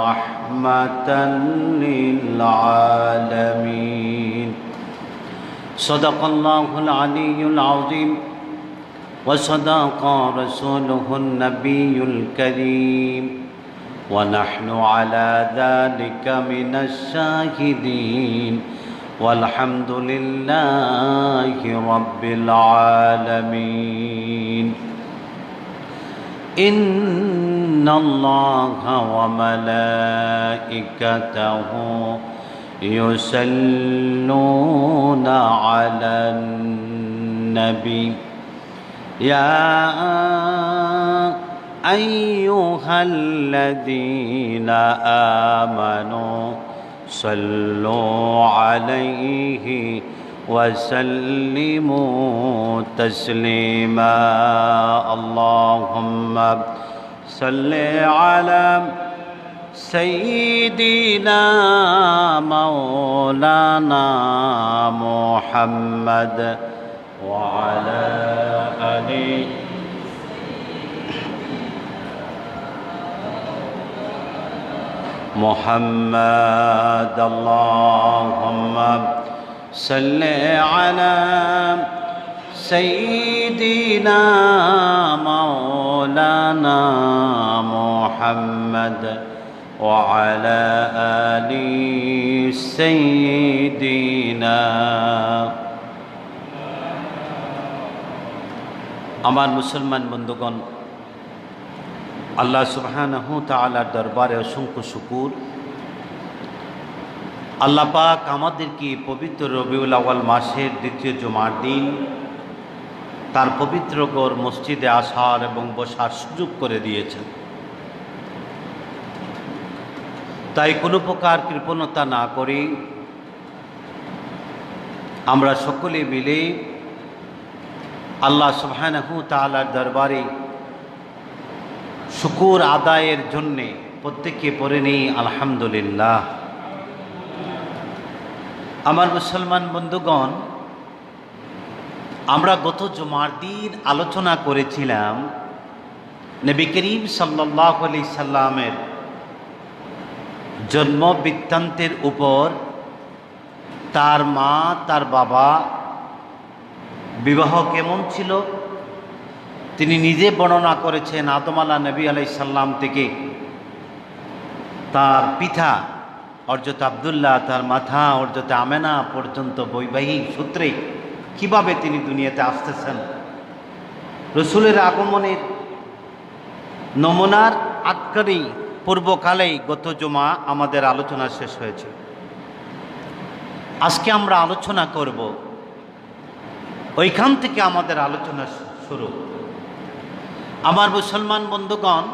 رحمة للعالمين. صدق الله العلي العظيم وصدق رسوله النبي الكريم ونحن على ذلك من الشاهدين والحمد لله رب العالمين. إن الله وملائكته يصلون على النبي يا أيها الذين آمنوا صلوا عليه وسلموا تسليما. اللهم صل على سيدنا مولانا محمد وعلى آله محمد. اللهم صل على سيدنا مولانا محمد وعلى آل سيدنا. আমার মুসলমান বন্ধুগণ, আল্লাহ সুবহানাহু তাআলার দরবারে অসংখ্য শুকর। আল্লাহ পাক আমাদেরকে পবিত্র রবিউল আউয়াল মাসের দ্বিতীয় জুমার দিন তার পবিত্র ঘর মসজিদে আসার এবং বসার সুযোগ করে দিয়েছেন। তাই কোনো প্রকার কৃপণতা না করে আমরা সকলে মিলে আল্লাহ সুবহানাহু তাআলার দরবারে শুকর আদায়ের জন্যে প্রত্যেকে পড়ে নেই আলহামদুলিল্লাহ। আমার মুসলমান বন্ধুগণ, আমরা গত জুমার দিন আলোচনা করেছিলাম নবী করিম সাল্লাল্লাহু আলাইহি সাল্লামের জন্ম বৃত্তান্তের উপর, তার মা তার বাবা বিবাহ কেমন ছিল তিনি নিজে বর্ণনা করেছেন। আদম আলাহ নবী আলাইহিস সালাম থেকে তার পিতা হযরত আব্দুল্লাহ, তার মাথা হযরত আমেনা পর্যন্ত বৈবাহিক সূত্রে কিভাবে তিনি দুনিয়াতে আসতেছেন, রসুলের আগমনের নমুনার আটকারি পূর্বকালেই গত জুমা আমাদের আলোচনা শেষ হয়েছে। আজকে আমরা আলোচনা করব ওইখান থেকে আমাদের আলোচনা শুরু। আমার মুসলমান বন্ধুগণ,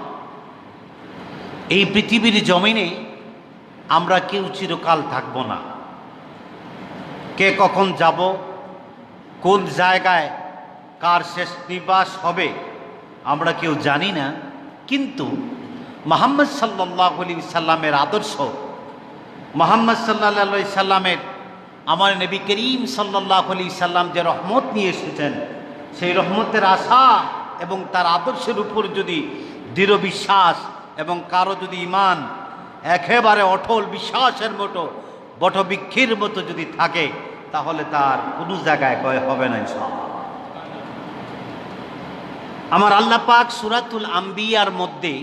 এই পৃথিবীর জমিনে আমরা কেউ চিরকাল থাকব না। কে কখন যাব, কোন জায়গায় কার শেষ নিবাস হবে আমরা কেউ জানি না। কিন্তু মুহাম্মদ সাল্লাল্লাহু আলাইহি সাল্লামের আদর্শ, মুহাম্মদ সাল্লাল্লাহু আলাইহি সাল্লামের, আমার নবী করিম সাল্লাল্লাহু আলাইহি সাল্লাম যে রহমত নিয়ে এসেছেন, সেই রহমতের আশা এবং তার আদর্শের উপর যদি দৃঢ় বিশ্বাস এবং কারো যদি ঈমান একেবারে অটল বিশ্বাসের মতো বটবৃক্ষের মতো যদি থাকে, তাহলে তার কোনো জায়গায় ক্ষয় হবে না ইনশাআল্লাহ। আমার আল্লাহ পাক সূরাতুল আম্বিয়ার মধ্যে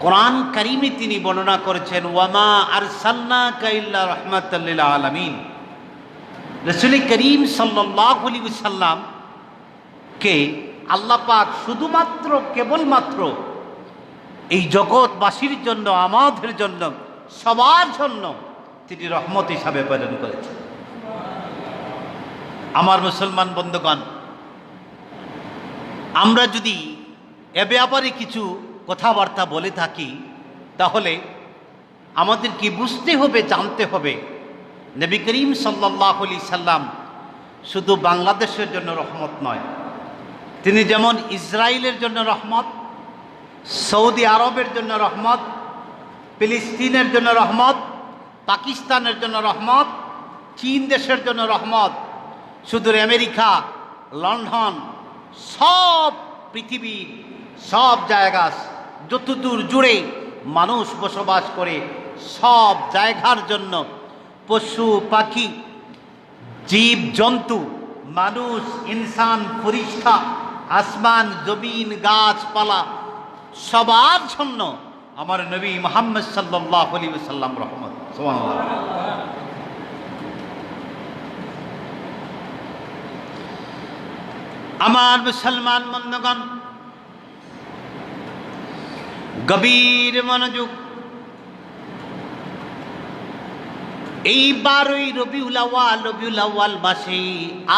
কোরআন কারিমে তিনি বর্ণনা করেছেন, ওয়ামা আরসালনাকা ইল্লা রাহমাতাল লিল আলামিন। রাসূল করিম সাল্লাল্লাহু আলাইহি ওয়াসাল্লাম কে আল্লাহ পাক শুধুমাত্র কেবলমাত্র এই জগৎবাসীর জন্য, আমাদের জন্য, সবার জন্য তিনি রহমত হিসাবে প্রেরণ করেছেন। আমার মুসলমান বন্ধুগণ, আমরা যদি এ ব্যাপারে কিছু কথাবার্তা বলে থাকি, তাহলে আমাদেরকে বুঝতে হবে, জানতে হবে, নবী করিম সাল্লাল্লাহু আলাইহি সাল্লাম শুধু বাংলাদেশের জন্য রহমত নয়, তিনি যেমন ইসরায়েলের জন্য রহমত, সৌদি আরবের জন্য রহমত, ফিলিস্তিনের জন্য রহমত, পাকিস্তানের জন্য রহমত, চীন দেশের জন্য রহমত, সুদূর আমেরিকা, লন্ডন, সব পৃথিবীর সব জায়গা যতদূর জুড়ে মানুষ বসবাস করে, সব জায়গার জন্য পশু পাখি, জীব জন্তু, মানুষ, ইনসান, ফরিস্তা, আসমান জমিন, গাছপালা, সবার জন্য আমার নবী মুহাম্মদ সাল্লাল্লাহু আলাইহি ওয়াসাল্লাম রহমত। সুবহানাল্লাহ। আমার মুসলমান বন্ধুগণ, গভীর মনোযোগ। এই 12ই রবিউল আউয়াল মাসে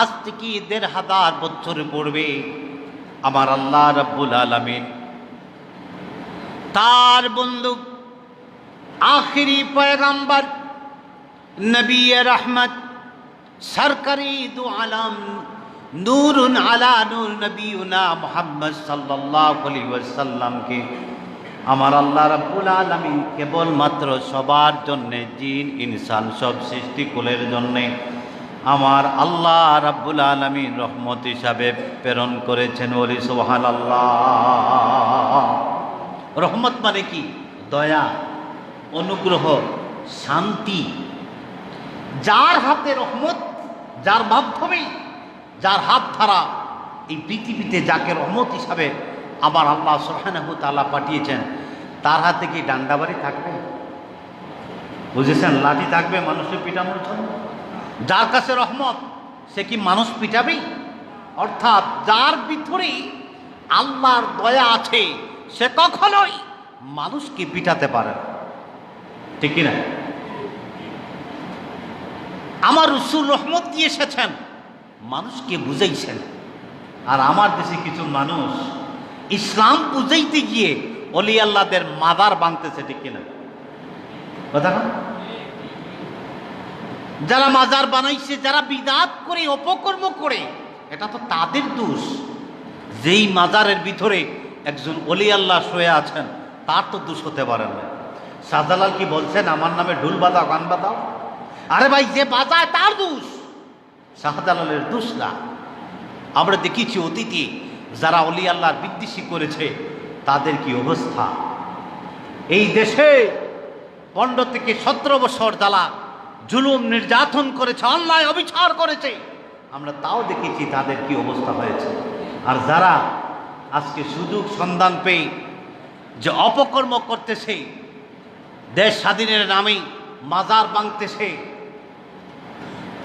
আজ থেকে 1500 বছর পূর্বে আমার আল্লাহ রাব্বুল আলামিন তার বন্ধু আখিরি পয়গম্বর নবী রহমত সরকারি দু আলম নূরুন আলা নূর নবীনা মুহাম্মদ সাল্লাল্লাহু আলাইহি ওয়াসাল্লামকে আমার আল্লাহ রাব্বুল আলামিন কেবলমাত্র সবার জন্যে, জিন ইনসান সব সৃষ্টিকুলের জন্যে আমার আল্লাহ রাব্বুল আলামিন রহমত হিসাবে প্রেরণ করেছেন। বলি সুবহানাল্লাহ। রহমত মানে কি? দয়া, অনুগ্রহ, শান্তি। যার হাতে রহমত, যার মাধ্যমে, যার হাত ধারা এই পৃথিবীতে যাকে রহমত হিসাবে আমার আল্লাহ সুবহানাহু ওয়া তাআলা পাঠিয়েছেন, তার হাতে কি ডান্ডাবাড়ি থাকবে? বুঝেছেন? লাঠি থাকবে মানুষের পিটানোর জন্য? যার কাছে রহমত, সে কি মানুষ পিটাবে? অর্থাৎ যার ভিতরে আল্লাহর দয়া আছে, সে কখনোই মানুষকে পিটাতে পারে না। ঠিক কিনা? আমার রাসূল রহমত দিয়ে এসেছেন, মানুষকে বুঝাইছেন। আর আমার দেশে কিছু মানুষ ইসলাম বুঝাইতে গিয়ে অলি আল্লাহদের মাদার বাঁধতেছে। ঠিক কিনা কথা না? যারা মাজার বানাইছে, যারা বিদআত করে, অপকর্ম করে, এটা তো তাদের দোষ। যেই মাজারের ভিতরে একজন অলি আল্লাহ শুয়ে আছেন, তার তো দোষ হতে পারে না। শাহজালাল কি বলছেন আমার নামে ঢোল বাজাও, গান বাজাও? আরে ভাই, যে বাজায় তার দোষ, শাহজালালের দোষ না। আমরা দেখেছি অতীতে যারা অলি আল্লাহর বিদ্বেষী করেছে, তাদের কি অবস্থা। এই দেশে 15 থেকে 17 বছর জ্বালা জুলুম নির্যাতন করেছে, অন্যায় অবিচার করেছে, আমরা তাও দেখেছি তাদের কি অবস্থা হয়েছে। আর যারা আজকে সুযোগ সন্ধান পেয়ে যে অপকর্ম করতেছে, দেশ স্বাধীনের নামে মাজার ভাঙতেছে,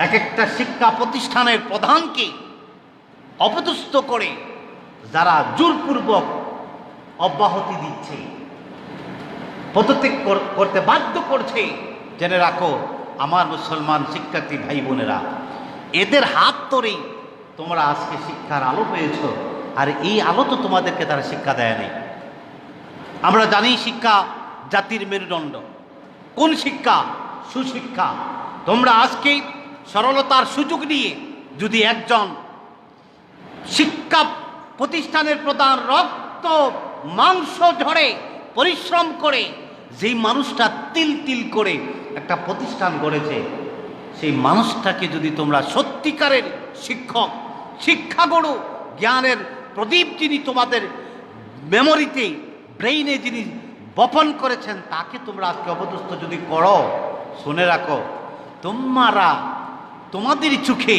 এক একটা শিক্ষা প্রতিষ্ঠানের প্রধানকে অপদস্থ করে যারা জোরপূর্বক অব্যাহতি দিচ্ছে, পদত্যাগ করতে বাধ্য করছে, জেনে রাখো আমার মুসলমান শিক্ষার্থী ভাই বোনেরা, এদের হাত ধরেই তোমরা আজকে শিক্ষার আলো পেয়েছ। আর এই আলো তো তোমাদেরকে তারা শিক্ষা দেয় নাই। আমরা জানি শিক্ষা জাতির মেরুদণ্ড। কোন শিক্ষা? সুশিক্ষা। তোমরা আজকে সরলতার সুযোগ নিয়ে যদি একজন শিক্ষা প্রতিষ্ঠানের প্রধান রক্ত মাংস ঝরে পরিশ্রম করে যেই মানুষটা তিল তিল করে একটা প্রতিষ্ঠান গড়েছে, সেই মানুষটাকে যদি তোমরা সত্যিকারের শিক্ষক, শিক্ষাগুরু, জ্ঞানের প্রদীপ যিনি তোমাদের মেমোরিতে, ব্রেইনে যিনি বপন করেছেন, তাকে তোমরা আজকে অপদস্থ যদি করো, শুনে রাখো তোমরা তোমাদের চোখে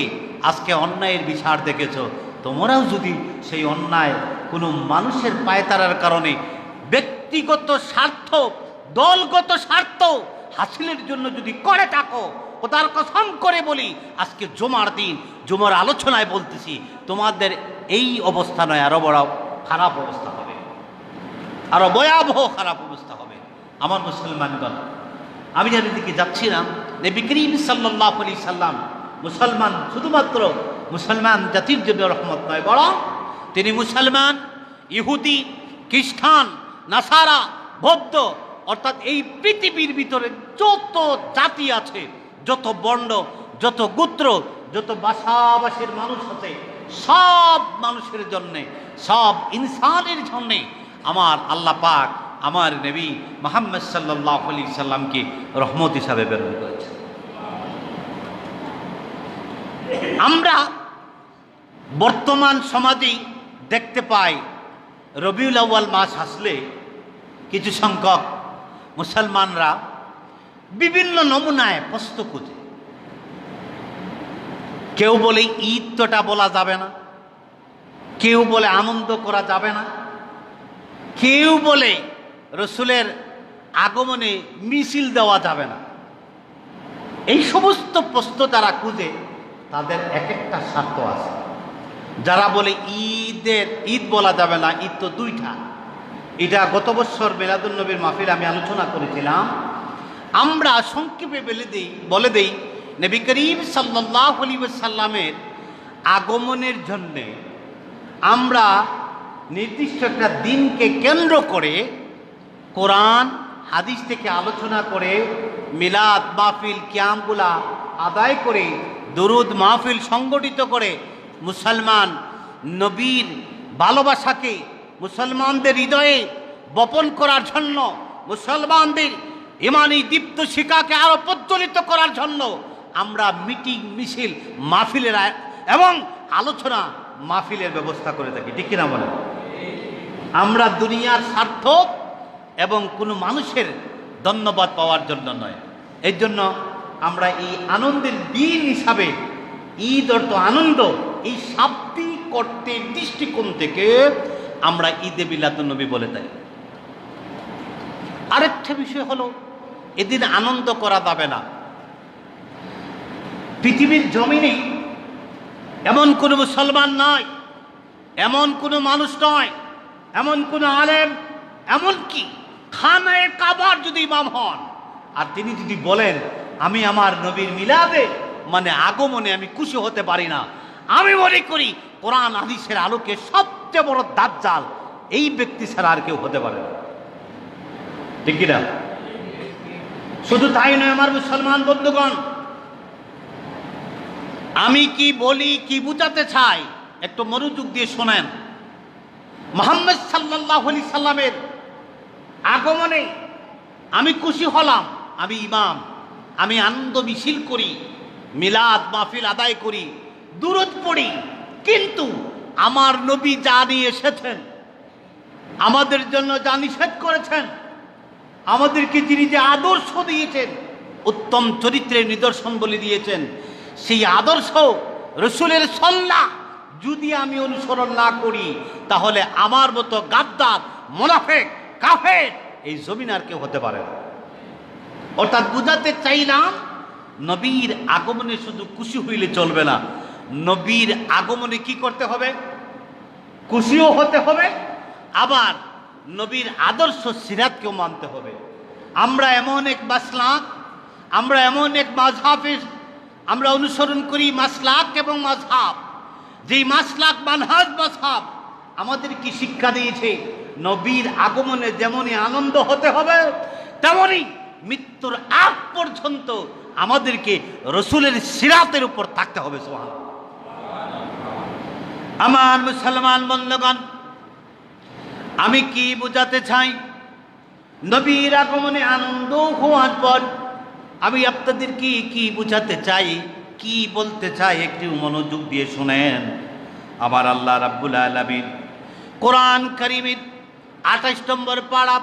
আজকে অন্যায়ের বিচার দেখেছ। তোমরাও যদি সেই অন্যায় কোনো মানুষের পায়তারার কারণে ব্যক্তিগত স্বার্থ, দলগত স্বার্থ হাসিলের জন্য যদি করে থাকো, ও তার কসম করে বলি, আজকে জুমার দিন, জুমার আলোচনায় বলতেছি, তোমাদের এই অবস্থা নয়, আরো বড় খারাপ অবস্থা হবে, আরো ভয়াবহ খারাপ অবস্থা হবে। আমার মুসলমানগণ, আমি যেদিকে যাচ্ছিলাম, নবী করিম সাল্লাল্লাহু আলাইহি সাল্লাম মুসলমান শুধুমাত্র মুসলমান জাতির জন্য রহমত নয়, বরং তিনি মুসলমান, ইহুদি, খ্রিস্টান, নাসারা, বৌদ্ধ, অর্থাৎ এই পৃথিবীর ভিতরে যত জাতি আছে, যত বর্ণ, যত গোত্র, যত ভাষাভাষীর মানুষ আছে, সব মানুষের জন্যে, সব ইনসানের জন্যে আমার আল্লাহ পাক আমার নবী মুহাম্মদ সাল্লাল্লাহু আলাইহি সাল্লামকে রহমত হিসাবে প্রেরণ করেছেন। আমরা বর্তমান সমাজেই দেখতে পাই, রবিউল আউয়াল মাস আসলে কিছু সংখ্যক মুসলমানরা বিভিন্ন নমুনায় প্রশ্ন খুঁজে। কেউ বলে ঈদটা বলা যাবে না, কেউ বলে আনন্দ করা যাবে না, কেউ বলে রসুলের আগমনে মিছিল দেওয়া যাবে না। এই সমস্ত প্রশ্ন যারা খুঁজে তাদের এক একটা স্বার্থ আছে। যারা বলে ঈদ বলা যাবে না, ঈদ তো দুইটা। এটা গত বছর মিলাদুন্নবীর মাহফিলে আমি আলোচনা করেছিলাম। আমরা সংক্ষেপে বলে দেই নবী করিম সাল্লাল্লাহু আলাইহি ওয়াসাল্লামের আগমনের জন্যে আমরা নির্দিষ্ট একটা দিনকে কেন্দ্র করে কোরআন হাদিস থেকে আলোচনা করে মিলাদ মাহফিল কিয়ামগুলা আদায় করে দরুদ মাহফিল সংগঠিত করে মুসলমান নবীর ভালোবাসাকে মুসলমানদের হৃদয়ে বপন করার জন্য, মুসলমানদের ইমানি দীপ্ত শিখাকে আরো প্রজ্বলিত করার জন্য আমরা মিটিং মিছিল মাহফিলের এবং আলোচনা মাহফিলের ব্যবস্থা করে থাকি। ঠিক কিনা বলেন? আমরা দুনিয়ার স্বার্থ এবং কোনো মানুষের ধন্যবাদ পাওয়ার জন্য নয়। এই জন্য আমরা এই আনন্দের দিন হিসাবে, ঈদ অর্থ আনন্দ, এই শাব্দিক অর্থের দৃষ্টিকোণ থেকে আমরা ঈদে মিলাদুন্নবী বলে থাকি। আরেকটা বিষয় হলো, এদিন আনন্দ করা যাবে না। পৃথিবীর জমিনে এমন কোনো মুসলমান নয়, এমন কোনো মানুষ নয়, এমন কোনো আলেম, এমনকি খানায়ে কাবার যদি ইমাম হন আর তিনি যদি বলেন আমি আমার নবীর মিলাদে মানে আগমনে আমি খুশি হতে পারি না, আমি মনে করি কোরআন হাদিসের আলোকে সবচেয়ে বড় দাজ্জাল এই ব্যক্তি ছাড়া আর কেউ হতে পারে না। ঠিক কিনা? শুধু তাই নয় আমার মুসলমান বন্ধুগণ, আমি কি বলি, কি বুঝাতে চাই একটু মনোযোগ দিয়ে শোনেন। মুহাম্মদ সাল্লাল্লাহু আলাইহি সাল্লামের আগমনে আমি খুশি হলাম, আমি ইমাম, আমি আনন্দ মিছিল করি, মিলাদ মাহফিল আদায় করি, দুরূদ পড়ি, কিন্তু আমার নবী যা নিয়ে এসেছেন, আমাদের জন্য যা নিষেধ করেছেন, আমাদেরকে যিনি যে আদর্শ দিয়েছেন, উত্তম চরিত্রের নিদর্শন বলে দিয়েছেন, সেই আদর্শ রসুলের সুন্নাহ যদি আমি অনুসরণ না করি তাহলে আমার মতো গাদ্দার, মুনাফিক, কাফের এই জমিন আর কেউ হতে পারে না। অর্থাৎ বুঝাতে চাইলাম, নবীর আগমনে শুধু খুশি হইলে চলবে না, নবীর আগমনে কি করতে হবে? খুশিও হতে হবে, আবার নবীর আদর্শ সিরাতকেও মানতে হবে। আমরা এমন এক মাসলাক, আমরা এমন এক মাযহাবের আমরা অনুসরণ করি, মাসলাক এবং মাযহাব, যেই মাসলাক মানহাজ মাযহাব আমাদের কি শিক্ষা দিয়েছে, নবীর আগমনে যেমনই আনন্দ হতে হবে তেমনই মৃত্যুর আগ পর্যন্ত আমাদেরকে রসুলের সিরাতের উপর থাকতে হবে। সুবহানাল্লাহ। আমার মুসলমান বন্ধুগণ, আমি কি বুঝাতে চাই? নবীর আগমনে আনন্দ হওয়ার পর আমি আপনাদেরকে কি বুঝাতে চাই, কি বলতে চাই একটু মনোযোগ দিয়ে শুনেন। আমার আল্লাহ রাব্বুল আলামিন কোরআন কারীমের 28 নম্বর পারা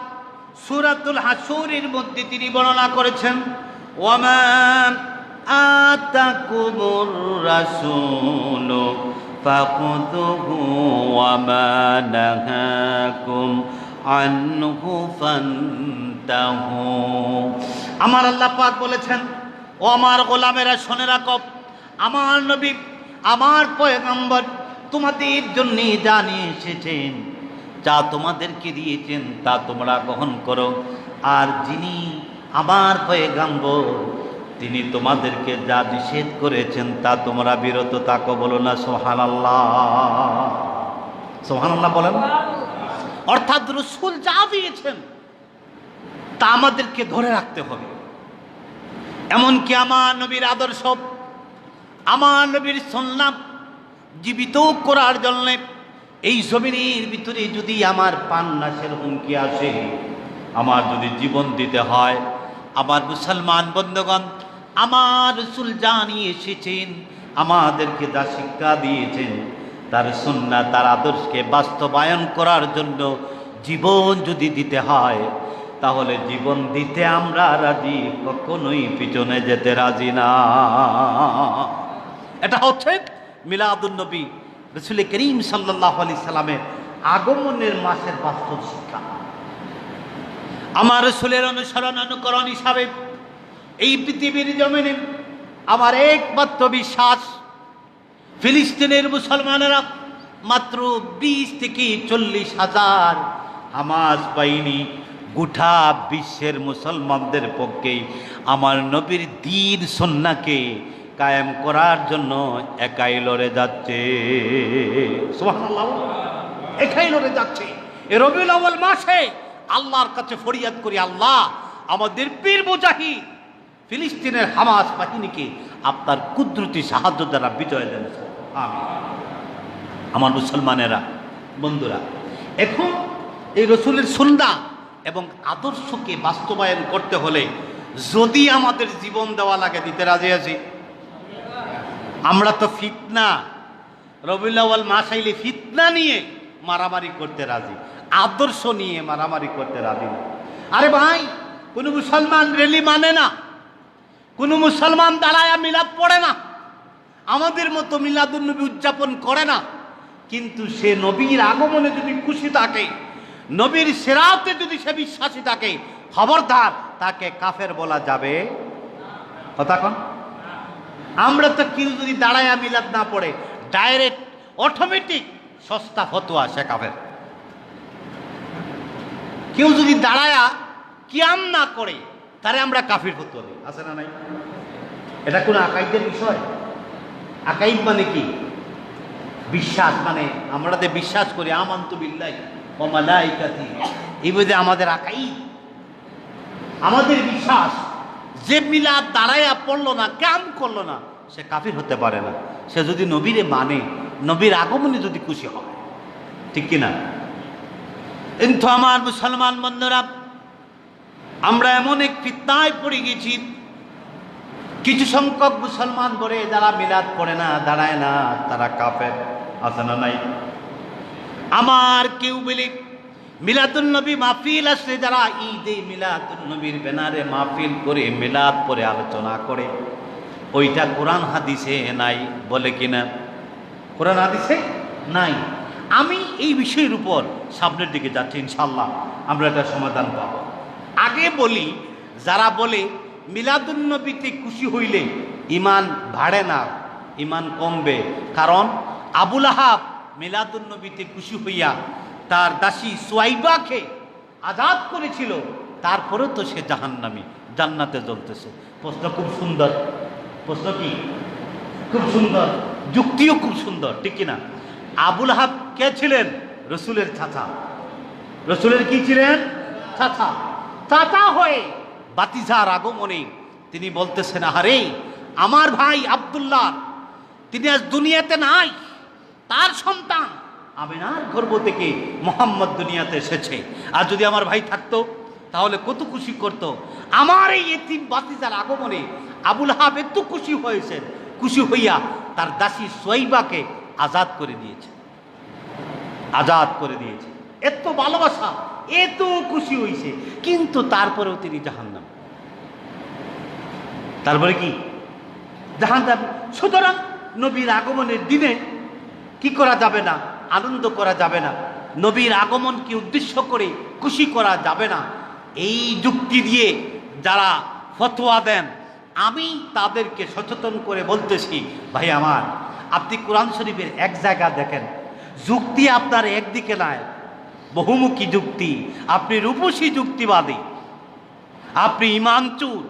সূরাতুল হাসরের মধ্যে তিনি বর্ণনা করেছেন, ওয়ামা আতাকুমুর রাসূলু ফাখুযুহু ওয়ামা নাহাকুম আনহু ফান্তাহু। আমার আল্লাহ পাক বলেছেন, ও আমার গোলামেরা শুনে রাখো, আমার নবী, আমার পয়গম্বর তোমাদের জন্য যা নিয়ে এসেছেন, যা তোমাদেরকে দিয়েছেন তা তোমরা গ্রহণ করো, আর যিনি আমার পয়গম্বর তিনি তোমাদেরকে যা নিষেধ করেছেন তা তোমরা বিরত থাকো। বলো না সুবহানাল্লাহ? সুবহানাল্লাহ বলেন। অর্থাৎ রাসূল যা দিয়েছেন তা আমাদেরকে ধরে রাখতে হবে। এমনকি আমার নবীর আদর্শ, আমার নবীর সুন্নাহ জীবিত করার জন্য এই জমিনের ভিতরে যদি আমার প্রাণনাশের হুমকি আসে, আমার যদি জীবন দিতে হয়, আমার মুসলমান বন্ধুগণ, আমার রাসূল যা নিয়ে এসেছেন, আমাদেরকে যা শিক্ষা দিয়েছেন, তার সুন্নাহ, তার আদর্শকে বাস্তবায়ন করার জন্য জীবন যদি দিতে হয়, তাহলে জীবন দিতে আমরা রাজি, কখনোই পিছনে যেতে রাজি না। এটা হচ্ছে মিলাদুন নবী রাসূল করিম সাল্লাল্লাহু আলাইহি সাল্লামের আগমনের মাসের বাস্তব শিক্ষা। আমার রাসূলের অনুসরণ অনুকরণ হিসাবে এই পৃথিবীর জমিনে আমার একমাত্র বিশ্বাস, ফিলিস্তিনের মুসলমানেরা মাত্র 20 থেকে 40 হাজার হামাস বাহিনী গোটা বিশ্বের মুসলমানদের পক্ষেই আমার নবীর দ্বীন সুন্নাহকে কায়েম করার জন্য একাই লড়ে যাচ্ছে। সুবহানাল্লাহ, একাই লড়ে যাচ্ছে। এই রবিউল আউয়াল মাসে আল্লাহর কাছে ফরিয়াদ করি, আল্লাহ আমাদের বীর মুজাহিদ ফিলিস্তিনের হামাস বাহিনীকে আপনার কুদরতি সাহায্য দ্বারা বিজয় দেন। আমিন। আমার মুসলমানেরা, বন্ধুরা, এখন এই রসুলের সুন্নাহ এবং আদর্শকে বাস্তবায়ন করতে হলে যদি আমাদের জীবন দেওয়া লাগে দিতে রাজি আছি। আমরা তো ফিতনা, রবিউল আউয়াল মাস আইলে ফিতনা নিয়ে মারামারি করতে রাজি, আদর্শ নিয়ে মারামারি করতে রাজি না। আরে ভাই, কোনো মুসলমান রেলি মানে না, কোনো মুসলমান দাঁড়ায় মিলাদ পড়ে না, আমাদের মতো মিলাদুন নবী উদযাপন করে না। কিন্তু সে নবীর আগমনে যদি খুশি থাকে, নবীর সিরাতে যদি সে বিশ্বাসী থাকে, খবরদার তাকে কাফের বলা যাবে কথা কোন? আমরা তো কেউ যদি দাঁড়ায় মিলাদ না পড়ে ডাইরেক্ট অটোমেটিক সস্তা ফতোয়া সে কাফের। কেউ যদি দাঁড়ায়া কিয়াম না করে তারে আমরা কাফির ফতোয়া দিই, আছে না নাই? এটা কোন আকাইদের বিষয়? আকাইদ মানে কি? বিশ্বাস, মানে আমরা যে বিশ্বাস করি আমানতু বিল্লাহি ওয়া মালাইকাতিহি, এই বলে আমাদের আকাইদ, আমাদের বিশ্বাস। যে মিলাদ দাঁড়ায়া পড়লো না, কাম করলো না, সে কাফির হতে পারে না। সে যদি নবীরে মানে, নবীর আগমনে যদি খুশি হয়, ঠিক কিনা? কিন্তু আমার মুসলমান বন্ধুরা, আমরা এমন এক ফিতনায় পড়ে গেছি, কিছু সংখ্যক মুসলমান বলে যারা মিলাদ পড়ে না, দাঁড়ায় না, তারা কাফের, আছে না নাই? আমার কেউ বলে মিলাদুন নবী মাহফিল আসলে যারা ঈদে মিলাদুন নবীর ব্যানারে মাহফিল করে মিলাদ পরে আলোচনা করে, ওইটা কোরআন হাদিসে নাই, বলে কিনা? কোরআন হাদিসে নাই। আমি এই বিষয়ের উপর সামনের দিকে যাচ্ছি, ইনশাল্লাহ আমরা একটা সমাধান পাব। আগে বলি, যারা বলে মিলাদুন নবীতে খুশি হইলে ইমান বাড়ে না, ইমান কমবে, কারণ আবু লাহাব মিলাদুন নবীতে খুশি হইয়া তার দাসী সুয়াইবাকে আজাদ করেছিল, তারপরেও তো সে জাহান্নামী, জান্নাতে জ্বলতেছে। প্রশ্ন খুব সুন্দর, প্রশ্ন কি খুব সুন্দর, যুক্তিও খুব সুন্দর, ঠিক কিনা? আবু লাহাব কে ছিলেন? রসুলের চাচা। রসুলের কি ছিলেন? চাচা। চাচা হয়ে বাতিজার আগমনে তিনি বলতেছেন, আরে আমার ভাই আব্দুল্লাহ, তিনি আজ দুনিয়াতে নাই, তার সন্তান আমিনার গর্ভ থেকে মোহাম্মদ দুনিয়াতে এসেছে। আর যদি আমার ভাই থাকতো তাহলে কত খুশি করত। আমার এই এতিম বাতিজার আগমনে আবু লাহাব এত খুশি হয়েছেন, খুশি হইয়া তার দাসী সুয়াইবাকে আজাদ করে দিয়েছে, আজাদ করে দিয়েছে। এত ভালোবাসা, এত খুশি হয়েছে, কিন্তু তারপরেও তিনি জাহান্নাম। তারপরে কি? জাহান্নাম। সুতরাং নবীর আগমনের দিনে কি করা যাবে না? আনন্দ করা যাবে না, নবীর আগমনকে উদ্দেশ্য করে খুশি করা যাবে না। এই যুক্তি দিয়ে যারা ফতোয়া দেন, আমি তাদেরকে সচেতন করে বলতেছি, ভাই আমার, আপনি কোরআন শরীফের এক জায়গা দেখেন, যুক্তি আপনার একদিকে নয়, বহুমুখী যুক্তি। আপনি রূপসী যুক্তিবাদী, আপনি ইমানচুর,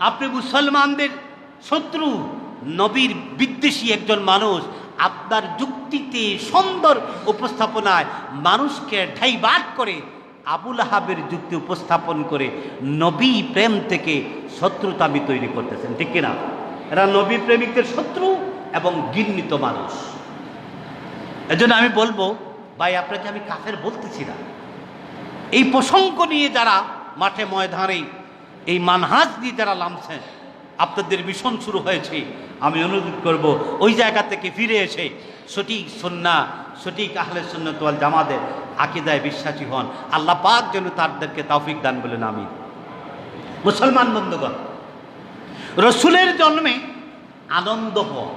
আপনি মুসলমানদের শত্রু, নবীর বিদ্বেষী একজন মানুষ। আপনার যুক্তিতে, সুন্দর উপস্থাপনায় মানুষকে ডাইভার্ট করে আবু লাহাবের যুক্তি উপস্থাপন করে নবী প্রেম থেকে শত্রুতামি তৈরি করতেছেন, ঠিক কিনা? এরা নবী প্রেমিকদের শত্রু এবং ঘৃণিত মানুষ। এজন্য আমি বলবো, ভাই আপনাকে আমি কাফের বলতেছি না। এই প্রসঙ্গ নিয়ে যারা মাঠে ময়দানে এই মানহাজ নিয়ে যারা নামছেন, আপনাদের মিশন শুরু হয়েছে, আমি অনুরোধ করব ওই জায়গা থেকে ফিরে এসে সঠিক সুন্নাহ সঠিক আহলে সুন্নাত ওয়াল জামাতের আকীদায় বিশ্বাসী হন। আল্লাহ পাক যেন তাদেরকে তৌফিক দান বলেন, আমিন। মুসলমান বন্ধুগণ, রসুলের জন্মে আনন্দ হওয়া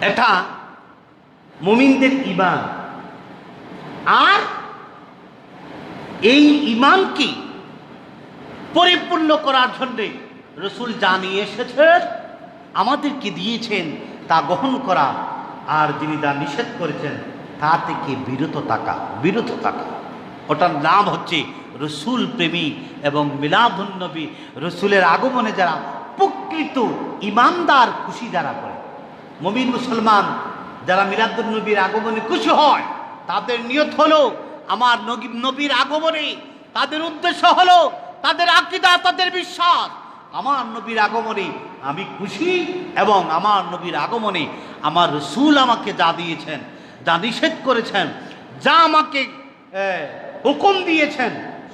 এটা মুমিনদের ঈমান। আর এই ঈমানকে পরিপূর্ণ করার জন্যে রসুল জানিয়ে এসেছেন, আমাদেরকে দিয়েছেন তা গ্রহণ করা, আর যিনি তা নিষেধ করেছেন তা থেকে বিরত থাকা। ওটার নাম হচ্ছে রসুল প্রেমী এবং মিলাদুন্নবী। রসুলের আগমনে যারা প্রকৃত ইমানদার খুশি যারা করে, মুমিন মুসলমান যারা মিলাদুন্নবীর আগমনে খুশি হয়, তাদের নিয়ত হলো আমার নবীর আগমনে, তাদের উদ্দেশ্য হলো, তাদের আকীদা, তাদের বিশ্বাস, আমার নবীর আগমনে আমি খুশি, এবং আমার নবীর আগমনে আমার রসুল আমাকে যা দিয়েছেন, যা নিষেধ করেছেন, যা আমাকে হুকুম দিয়েছেন,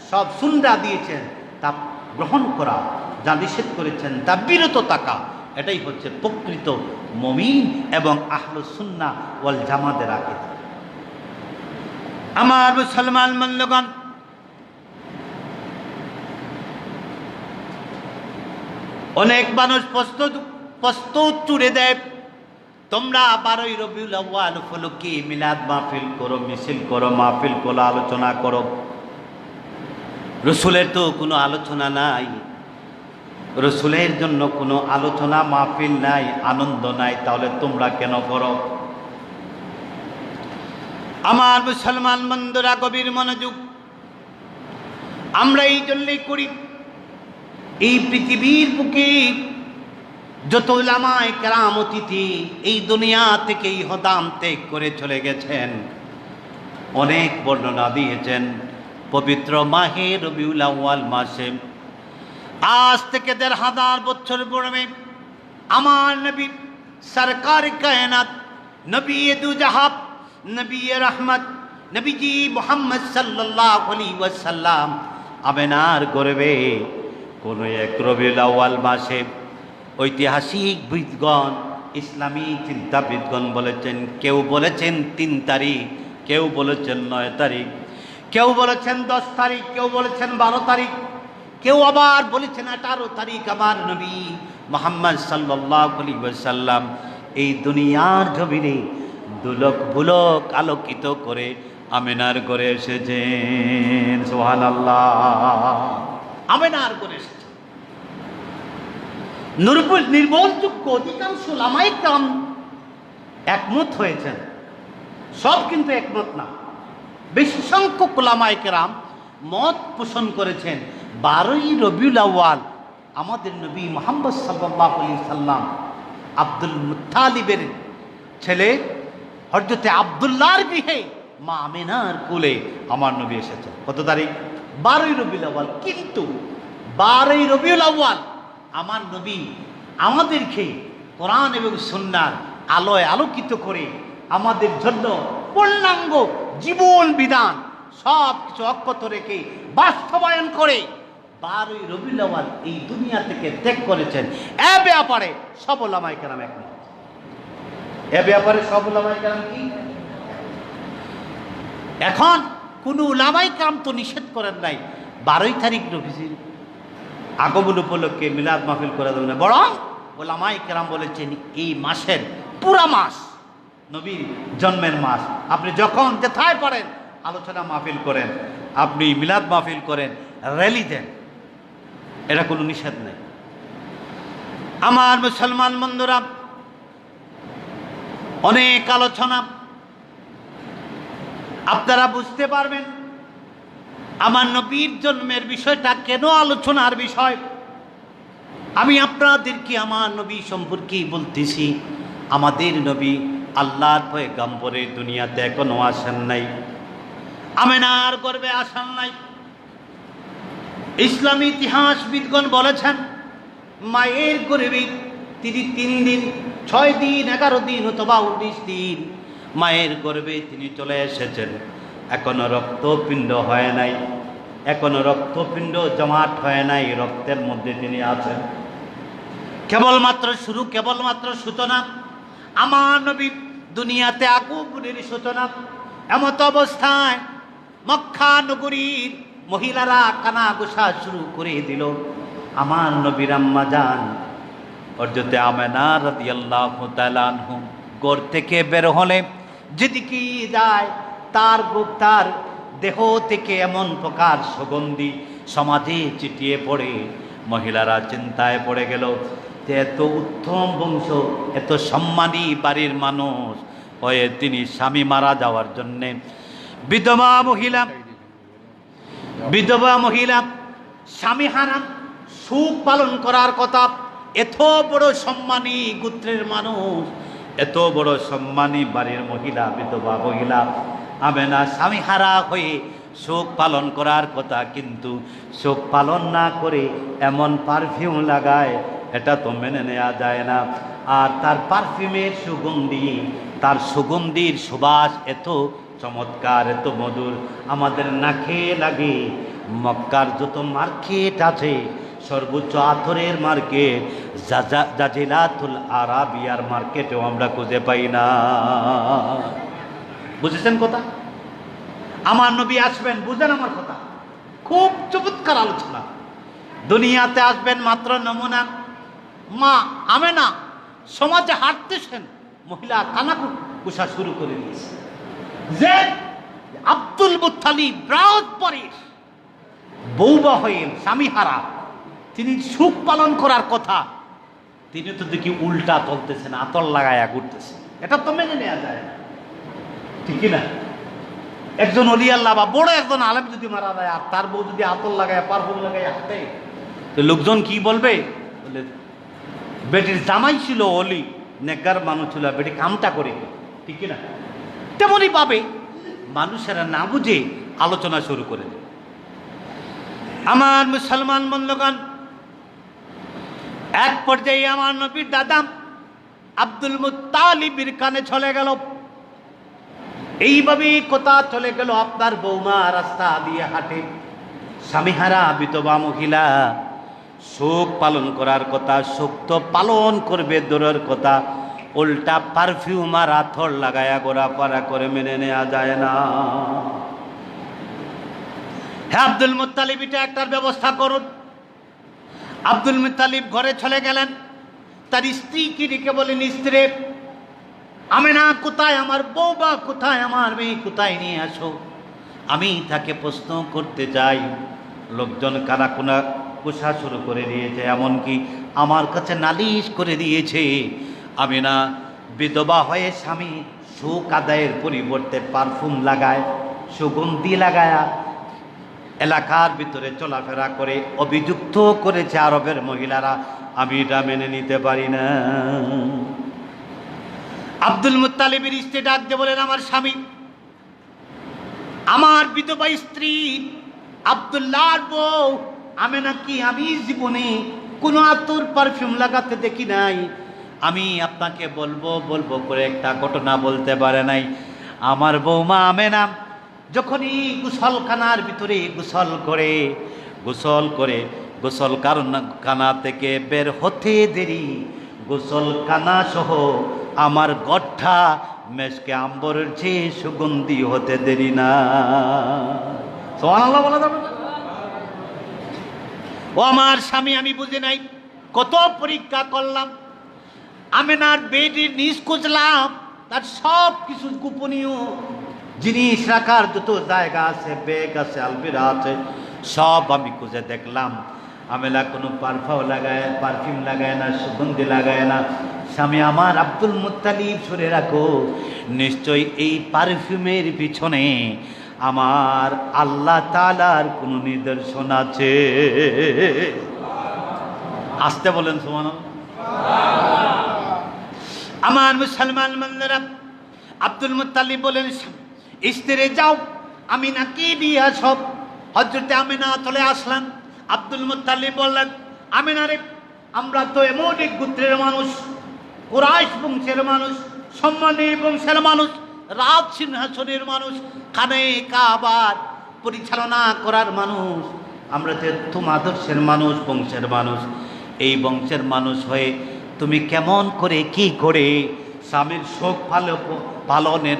সব সুন্নাহ দিয়েছেন তা গ্রহণ করা, যা নিষেধ করেছেন তা বিরত থাকা। এটাই হচ্ছে প্রকৃত মুমিন এবং আহলুস সুন্নাহ ওয়াল জামাতের আকীদা। আমার মুসলমান বন্ধুগণ, অনেক মানুষ প্রশ্ন তুলে দেয়, তোমরা 12ই রবিউল আউয়াল উপলক্ষে মিলাদ মাহফিল করো, মিছিল করো, মাহফিল করো, আলোচনা করো। রসুলের তো কোনো আলোচনা নাই, রসুলের জন্য কোনো আলোচনা মাহফিল নাই, আনন্দ নাই, তাহলে তোমরা কেন করো? আমার মুসলমান বন্ধুরা, গভীর মনোযোগ। আমরা এই জন্যই করি, এই পৃথিবীর বুকে যত উলামায়ে কেরাম অতিথি এই দুনিয়া থেকে ইহদাম ত্যাগ করে চলে গেছেন, অনেক বর্ণনা দিয়েছেন। পবিত্র মাহে রবিউল আউয়াল মাসে আজ থেকে 1500 বছর পূর্বে আমার নবী সরকার কায়নাত, নবী দু জাহাব, নবী রহমত, নবীজি মুহাম্মদ সাল্লাল্লাহু আলাইহি ওয়াসাল্লাম আমেনার গর্ভে কোন এক রবিউল আউয়াল মাসে, ঐতিহাসিক বিদগণ, ইসলামী চিন্তাবিদগণ বলেছেন, কেউ বলেছেন 3 তারিখ, কেউ বলেছেন 9 তারিখ, কেউ বলেছেন 10 তারিখ, কেউ বলেছেন 12 তারিখ, কেউ আবার বলেছেন 18 তারিখ আমার নবী মুহাম্মদ সাল্লাল্লাহু আলাইহি ওয়াসাল্লাম এই দুনিয়ার জমিনে দুলক বুলক আলোকিত করে আমেনার ঘরে এসেছেন। সুবহানাল্লাহ, আমেনার ঘরে এসেছেন। নির্ভরযোগ্য অধিকাংশ উলামায়ে কেরাম একমত হয়েছেন, সব কিন্তু একমত না, বেশি সংখ্যক উলামায়ে কেরাম মত পোষণ করেছেন 12ই রবিউল আউয়াল আমাদের নবী মুহাম্মদ সাল্লাল্লাহু আলাইহি সাল্লাম আব্দুল মুত্তালিবের ছেলে হযরতে আব্দুল্লাহর গৃহে মা আমিনার কোলে আমার নবী এসেছেন। কত তারিখ? 12ই রবিউল আউয়াল। কিন্তু 12ই রবিউল আউয়াল আমার নবী আমাদেরকে কোরআন এবং সুন্নাহর আলোয় আলোকিত করে আমাদের জন্য পূর্ণাঙ্গ জীবন বিধান সব কিছু অক্ষত রেখে বাস্তবায়ন করে 12ই রবিউল আউয়াল এই দুনিয়া থেকে ত্যাগ করেছেন। এ ব্যাপারে সব উলামায়ে কেরাম একমত। এ ব্যাপারে সব উলামায়ে কেরাম কি? এখন কোন উলামায়ে কেরাম তো নিষেধ করেন নাই 12ই তারিখ রবিউল আগমন উপলক্ষে মিলাদ মাহফিল করে দেবেন, বরং উলামায়ে কেরাম বলেছেন এই মাসের পুরা মাস নবীর জন্মের মাস, আপনি যখন যেথায় পারেন আলোচনা মাহফিল করেন, আপনি মিলাদ মাহফিল করেন, র্যালি দেন, এটা কোনো নিষেধ নেই। আমার মুসলমান বন্ধুরা, অনেক আলোচনা আপনারা বুঝতে পারবেন আমার নবীর জন্মের বিষয়টা কেন আলোচনার বিষয়। আমি আপনাদেরকে আমার নবী সম্পর্কে বলতেছি, আমাদের নবী আল্লাহর পয়গম্বরে দুনিয়াতে এখনো আসেন নাই, আমেনার গর্ভে আসেন নাই। ইসলামী ইতিহাসবিদগণ বলেছেন মায়ের গর্ভে তিনি 3 দিন, 6 দিন, 11 দিন অথবা 19 দিন মায়ের গর্ভে তিনি চলে এসেছেন। এখনো রক্তপিণ্ড হয় নাই, এখনো রক্তপিণ্ড জমাট হয় নাই, রক্তের মধ্যে তিনি আছেন। কেবলমাত্র শুরু, কেবলমাত্র সূচনা। আমার নবী দুনিয়াতে আগুনের সূচনা। এমত অবস্থায় মক্কা নগরীর মহিলারা কানা গোসা শুরু করে দিল। আমার নবীর আম্মা জান হযরতে আমেনা রাদিয়াল্লাহু তাআলা আনহু ঘর থেকে বের হলে যেদিকে যায় তার দেহ থেকে এমন প্রকার সুগন্ধি সমাজে ছিটিয়ে পড়ে, মহিলারা চিন্তায় পড়ে গেল যে এত উত্তম বংশ, এত সম্মানী বাড়ির মানুষ হয়ে তিনি স্বামী মারা যাওয়ার জন্যে বিধবা মহিলা স্বামী হারাম সুখ পালন করার কথা। এত বড় সম্মানী গোত্রের মানুষ, এত বড় সম্মানী বাড়ির মহিলা, বিধবা মহিলা আমেনা স্বামী হারা হয়ে শোক পালন করার কথা, কিন্তু শোক পালন না করে এমন পারফিউম লাগায়, এটা তো মেনে নেওয়া যায় না। আর তার পারফিউমের সুগন্ধি, তার সুগন্ধির সুবাস এত চমৎকার, এত মধুর, আমাদের নাকে লাগে। মক্কার যত মার্কেট আছে, সর্বোচ্চ আতরের মার্কেট জাজিলাতুল আরাবিয়ার মার্কেটেও আমরা খুঁজে পাই না। বুঝেছেন কথা? আমার নবী আসবেন, বুঝেন আমার কথা, খুব চমৎকার আলোচনা। দুনিয়াতে আসবেন মাত্র নমুনা। মা আমেনা সমাজে হাঁটতেছেন, মহিলা কানাকুসা শুরু করে দিয়েছে যে আব্দুল মুত্তালিব ব্রাহ্মণের বৌবা হয়ে স্বামী হারা, তিনি সুখ পালন করার কথা, তিনি তো দেখি উল্টা চলতেছেন, আতর লাগায়া ঘুরতেছেন। এটা তো মেনে নেওয়া যায় না, ঠিক না? একজন ওলি আল্লাহ বা বড় একজন আলেম যদি মারা যায় আর তার বউ যদি আতর লাগায় পারফিউম লাগায় হাঁটে, তো লোকজন কি বলবে? বলে বেটির জামাই ছিল অলি, নেককার মানুষ ছিল, বেটি কামটা করে, ঠিক না? তেমনই পাবে মানুষেরা না বুঝে আলোচনা শুরু করে দেয়। আমার মুসলমান বন্ধুগণ, এক পর্যায়ে আমার নবীর দাদা আব্দুল মুত্তালিবের কানে চলে গেল, এইভাবে কথা চলে গেল, আপনার বৌমা রাস্তা দিয়ে হাঁটে, স্বামীহারা বিধবা মহিলা, শোক পালন করার কথা, শোক তো পালন করবে দূরের কথা, উল্টা পারফিউম আর আতর লাগায়া ঘোরাফেরা করে, মেনে নেওয়া যায় না। হ্যাঁ আব্দুল মুত্তালিব, এটা একটার ব্যবস্থা করুন। আব্দুল মুত্তালিব ঘরে চলে গেলেন, তার স্ত্রীকে ডেকে বলেন, স্ত্রী আমেনা কোথায়, আমার বৌবা কোথায়, আমার মেয়ে কোথায়, নিয়ে আসো। আমি তাকে প্রশ্ন করতে চাই। লোকজন কানাকুনা কুসা শুরু করে দিয়েছে, এমনকি আমার কাছে নালিশ করে দিয়েছে আমেনা বিধবা হয়ে স্বামী সুখ আদায়ের পরিবর্তে পারফিউম লাগায়, সুগন্ধি লাগায়া এলাকার ভিতরে চলাফেরা করে, অভিযুক্ত করেছে আরবের মহিলারা। আমি এটা মেনে নিতে পারি না। আব্দুল মুত্তালিবের স্ত্রী ডাক দিয়ে বলেন, আমার স্বামী, আমার বিধবা স্ত্রী আব্দুল্লাহর বউ আমেনা কি আমি জীবনে কোনো আতর পারফিউম লাগাতে দেখি নাই। আমি আপনাকে বলবো করে একটা ঘটনা বলতে পারে নাই। আমার বৌমা আমেনা যখনই গোসলখানার ভিতরে গোসল খানা থেকে বের হতে দেরি, গোসলখানা সহ আমার গঠা মেশকে আম্বরের চেয়ে সুগন্ধি হতে দেরি না। সুবহানাল্লাহ বলা যাবে না? ও আমার স্বামী, আমি বুঝি নাই, কত পরীক্ষা করলাম, আমেনার বেডির নিজ খুঁজলাম, তার সব কিছু গোপনীয় জিনিস রাখার যত জায়গা আছে, ব্যাগ আছে, আলমিরা আছে, সব আমি খুঁজে দেখলাম। আমেনা কোনো পারফিউম লাগায় না, সুগন্ধি লাগায় না। স্বামী আমার আব্দুল মুত্তালিব, শুনে রাখো, নিশ্চয়ই এই পারফিউমের পিছনে আমার আল্লাহ তাআলার কোন নিদর্শন আছে। আসতে বলেন সুবহানাল্লাহ। আমার মুসলমান বন্ধুরা, আব্দুল মুত্তালিব বলেন, স্ত্রী যাও আমিনাকে দিয়ে আসো। হযরতে আমিনা চলে আসলাম। আব্দুল মুত্তালিব বললেন, আমিনা রে, আমরা তো এমন এক গোত্রের মানুষ, কুরাইশ বংশের মানুষ, সম্মানী বংশের মানুষ, রাজ সিংহাসনের মানুষ, খানে কাবার পরিচালনা করার মানুষ, আমরা যে তোমার আদর্শের মানুষ, বংশের মানুষ। এই বংশের মানুষ হয়ে তুমি কেমন করে কি করে স্বামীর শোক পালনের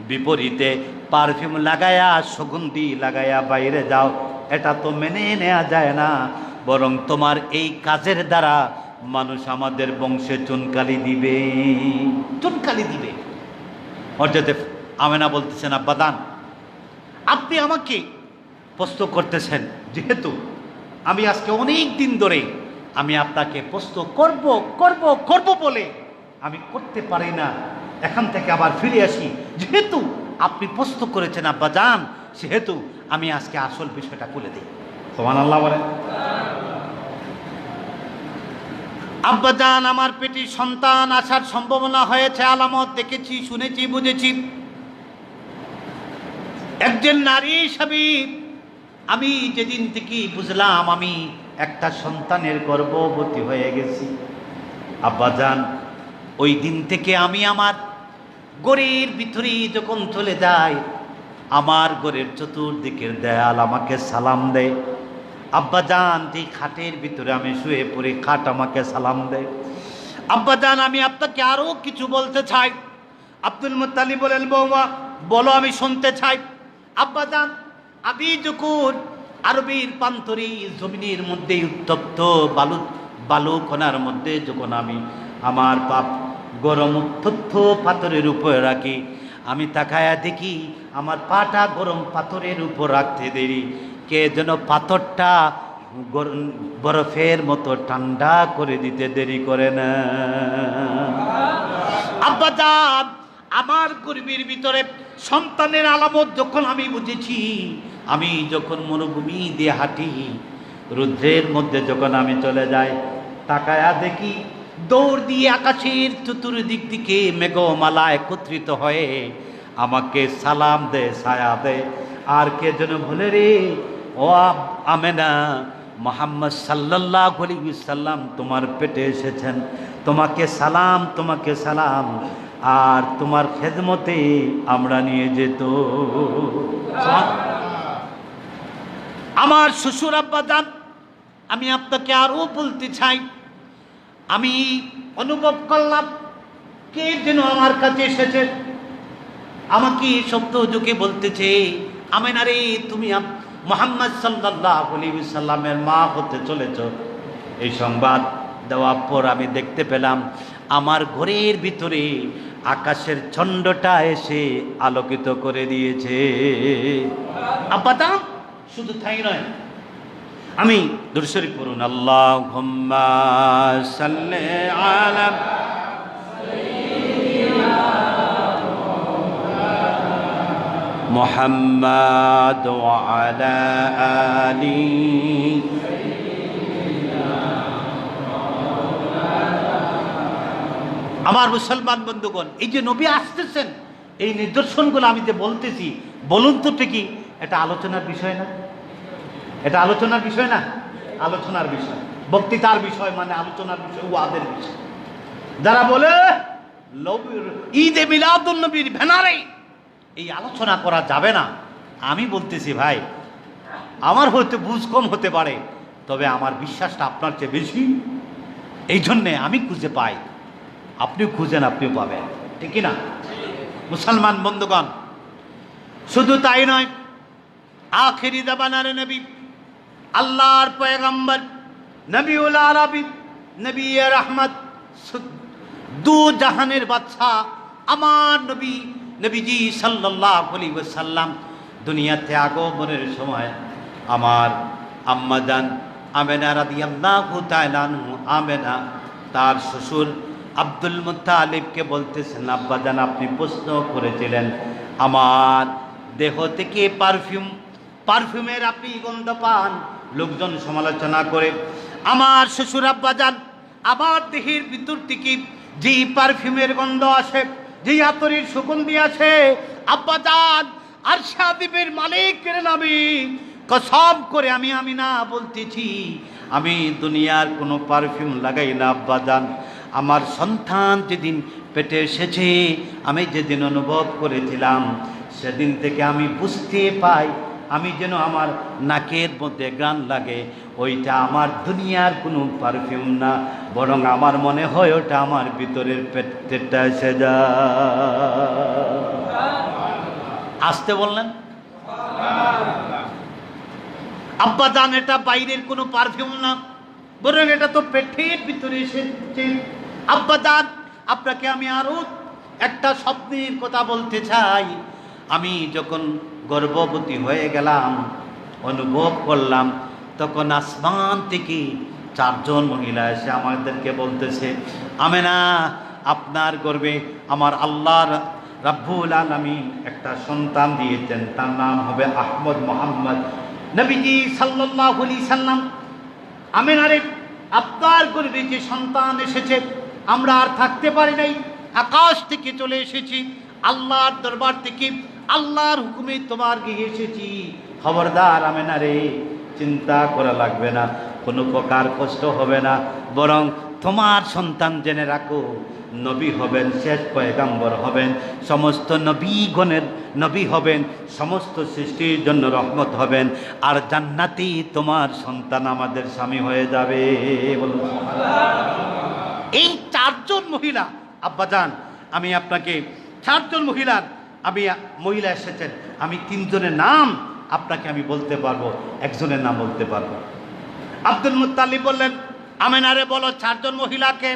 বিপরীতে পারফিউম লাগায়া সুগন্ধি লাগায়া বাইরে যাও, এটা তো মেনে নেওয়া যায় না। বরং তোমার এই কাজের দ্বারা মানুষ আমাদের বংশে চুনকালি দিবে, চুনকালি দিবে। অর্থাৎ আমেনা বলতেছেন, আব্বাদান আপনি আমাকে প্রশ্ন করতেছেন, যেহেতু আমি আজকে অনেক দিন ধরে আমি আপনাকে প্রশ্ন করব করব করব বলে আমি করতে পারি না, এখান থেকে আবার ফিরে আসি। যেহেতু আপনি প্রশ্ন করেছেন আব্বাজান, সেহেতু আমি আজকে আসল বিষয়টা বলে দিই। সুবহানাল্লাহ বলেন। আব্বাজান, আমার পেটে সন্তান আসার সম্ভাবনা হয়েছে, আলামত দেখেছি, শুনেছি, বুঝেছি। একজন নারী হিসাবে আমি যেদিন থেকে বুঝলাম আমি একটা সন্তানের গর্ভবতী হয়ে গেছি, আব্বাজান ওই দিন থেকে আমি আমার ঘরের ভিতরে যখন চলে যাই, আমার ঘরের চতুর্দিকের দেয়াল আমাকে সালাম দেয়। আব্বাজান, যে খাটের ভিতরে আমি শুয়ে পড়ি, খাট আমাকে সালাম দেয়। আব্বাজান, আমি আপনাকে আরো কিছু বলতে চাই। আব্দুল মুত্তালিব বলেন, বৌমা বলো, আমি শুনতে চাই। আব্বাজান, আমি যখন আরবের প্রান্তরে জমিনের মধ্যে উত্তপ্ত বালুকণার মধ্যে যখন আমি আমার পাপ গরম উত্তপ্ত পাথরের উপরে রাখি, আমি তাকায়া দেখি আমার পাটা গরম পাথরের উপর রাখতে দেরি কে যেন পাথরটা বরফের মতো ঠান্ডা করে দিতে দেরি করে না। আব্বাজান, আমার গর্ভের ভিতরে সন্তানের আলামত যখন আমি বুঝেছি, আমি যখন মরুভূমি দিয়ে হাঁটি, রুদ্রের মধ্যে যখন আমি চলে যাই, তাকায়া দেখি দৌড় দিয়ে আকাশের চতুর্দিক দিকে মেঘমালা একত্রিত হয়ে আমাকে সালাম দে, ছায়া দে। আর কে যেন বলে, রে ও আমেনা, মুহাম্মদ সাল্লাল্লাহু আলাইহি ওয়াসাল্লাম তোমার পেটে এসেছেন, তোমাকে সালাম, তোমাকে সালাম, আর তোমার খেদমতে আমরা নিয়ে যেত। আমার শ্বশুর আব্বাজান, আমি আপনাকে আরো বলতে চাই, আমি অনুভব করলাম কে যেন আমার কাছে এসেছে, আমাকে শব্দ যোগে বলতেছে, আমেনা রে, তুমি মুহাম্মদ সাল্লাল্লাহু আলাইহি ওয়াসাল্লামের মা হতে চলেছ। এই সংবাদ দেওয়ার পর আমি দেখতে পেলাম আমার ঘরের ভিতরে আকাশের চন্দ্রটা এসে আলোকিত করে দিয়েছে। আব্বাজান, শুধু তাই নয়, আমি দুরূদ শরীফ পড়ুন, আল্লাহুম্মা সাল্লি আলা মুহাম্মাদ ওয়া আলা আলি। আমার মুসলমান বন্ধুগণ, এই যে নবী আসতেছেন, এই নিদর্শনগুলো আমি যে বলতেছি, বলুন তো ঠিকই এটা আলোচনার বিষয় না? এটা আলোচনার বিষয় না? আলোচনার বিষয়, বক্তৃতার বিষয়, মানে আলোচনার বিষয়, ওয়াদের বিষয়। যারা বলে ঈদে মিলাদুন নবীর ব্যানারে এই আলোচনা করা যাবে না, আমি বলতেছি ভাই, আমার হয়তো বুঝ কম হতে পারে, তবে আমার বিশ্বাসটা আপনার চেয়ে বেশি। এই জন্যে আমি খুঁজে পাই, আপনিও খুঁজেন, আপনিও পাবেন, ঠিক না মুসলমান বন্ধুগণ? শুধু তাই নয়, আখিরি জামানার নবী, আল্লাহর পয়গম্বর, নবীউল আরবি, নবী রহমত, দু জাহানের বাদশা আমার নবী, নবীজি সাল্লাল্লাহু আলাইহি ওয়াসাল্লাম দুনিয়াতে আগমনের সময় আমার আম্মাজান আমেনা রাদিয়াল্লাহু তাআলা আনহা, আমেনা তার শ্বশুর আব্দুল মুত্তালিবকে বলতেছেন, আব্বাজান আপনি প্রশ্ন করেছিলেন আমার দেহ থেকে পারফিউমের আপনি গন্ধ পান, লোকজন সমালোচনা করে। আমার শ্বশুর আব্বাজান, আমার দেহের ভিতর থেকে যেই পারফিউমের গন্ধ আসে, যেই আতরের সুগন্ধি আছে, আব্বাজান আরশে আজিমের মালিকের নামে কসম করে আমি না বলতেছি, আমি দুনিয়ার কোনো পারফিউম লাগাই না আব্বাজান। আমার সন্তান যেদিন পেটে এসেছে, আমি যেদিন অনুভব করেছিলাম, সেদিন থেকে আমি বুঝতে পাই আমি যেন আমার নাকের মধ্যে গান লাগে, ওইটা আমার দুনিয়ার কোনো পারফিউম না, বরং আমার মনে হয় ওটা আমার ভিতরের পেটটা এসে যায়। আসতে বললেন আব্বাজান, এটা বাইরের কোনো পারফিউম না, বরং এটা তো পেটের ভিতরে এসেছে। আব্বাজান, আপনাকে আমি আরো একটা স্বপ্নের কথা বলতে চাই। আমি যখন গর্ভবতী হয়ে গেলাম, অনুভব করলাম, তখন আসমান থেকে 4 জন মহিলা এসে আমাদেরকে বলতেছে, আমেনা, আপনার গর্ভে আমার আল্লাহ রাব্বুল আলামিন একটা সন্তান দিয়েছেন, তার নাম হবে আহমদ মোহাম্মদ। নবীজি সাল্লাল্লাহু আলাইহি সাল্লাম, আমেনারে, আপনার গর্ভে যে সন্তান এসেছে, আমরা আর থাকতে পারি নাই, আকাশ থেকে চলে এসেছি, আল্লাহর দরবার থেকে আল্লাহর হুকুমে তোমার গিয়ে এসেছি। খবরদার আমেনারে, চিন্তা করা লাগবে না, কোনো প্রকার কষ্ট হবে না, বরং তোমার সন্তান জেনে রাখো নবী হবেন, শেষ পয়গাম্বর হবেন, সমস্ত নবীগণের নবী হবেন, সমস্ত সৃষ্টির জন্য রহমত হবেন, আর জান্নাতি তোমার সন্তান আমাদের স্বামী হয়ে যাবে। বলুন এই 4 জন মহিলা, আব্বাজান, আমি আপনাকে 4 জন মহিলা এসেছেন, আমি 3 জনের নাম আপনাকে আমি বলতে পারবো, একজনের নাম বলতে পারবো। আব্দুল মুত্তালিব বললেন, আমেনারে বলো 4 জন মহিলাকে।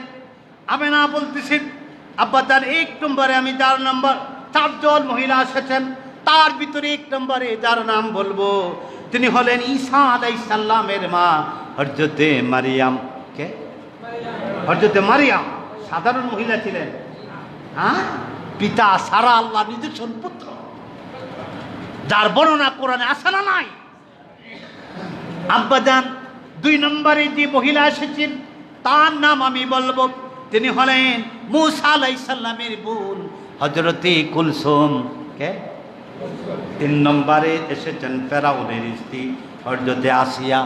আমেনা বলতেছেন, আব্বাজান, 1 নম্বরে আমি 4 জন মহিলা এসেছেন, তার ভিতরে 1 নম্বরে যার নাম বলবো তিনি হলেন ঈসা আলাইহিস সালামের মা হযরতে মারিয়াম। কে? হযরতে মারিয়াম সাধারণ মহিলা ছিলেন, হ্যাঁ, পিতা সারা আল্লাহ নিজস্ব পুত্র, যার বর্ণনা কোরআনে আছে না নাই? আব্বাজান, 2 নম্বরে যে মহিলা এসেছেন তার নাম আমি বলবো, তিনি হলেন মূসা আলাইহিস সালামের বোন হযরতে কুলসুম। কে? 3 নম্বরে এসেছেন ফেরাউনের স্ত্রী হযরতে আসিয়া।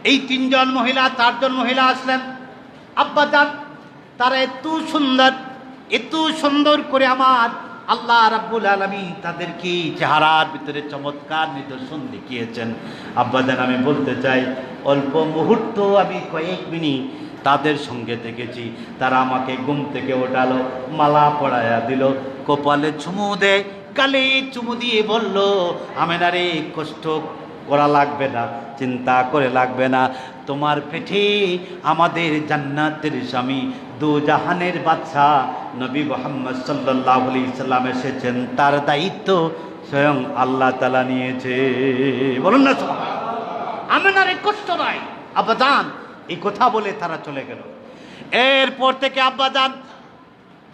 এই 3 জন মহিলা, 4 জন মহিলা আসলেন। আব্বাজান, তারা এত সুন্দর করে আমার আল্লাহ রাব্বুল আলামিন তাদেরকে চেহারার ভিতরে চমৎকার নিদর্শন দেখিয়েছেন। আব্বাজান, আমি বলতে চাই, অল্প মুহূর্ত, আমি কয়েক মিনিট তাদের সঙ্গে থেকেছি। তারা আমাকে ঘুম থেকে ওঠালো, মালা পরায়া দিল, কপালে চুমু দেয়, গালে চুমু দিয়ে বলল, আমেনারে, কষ্ট করা লাগবে না, চিন্তা করে লাগবে না, তোমার পেটে আমাদের জান্নাতের স্বামী, 2 জাহানের বাদশা নবী মুহাম্মদ সাল্লাল্লাহু আলাইহি সাল্লাম এসেছেন, তার দায়িত্ব স্বয়ং আল্লাহ তাআলা নিয়েছে। বলুন না সুবহানাল্লাহ। আমেনারে কষ্ট নাই। আব্বাজান, এই কথা বলে তারা চলে গেল। এরপর থেকে আব্বাজান,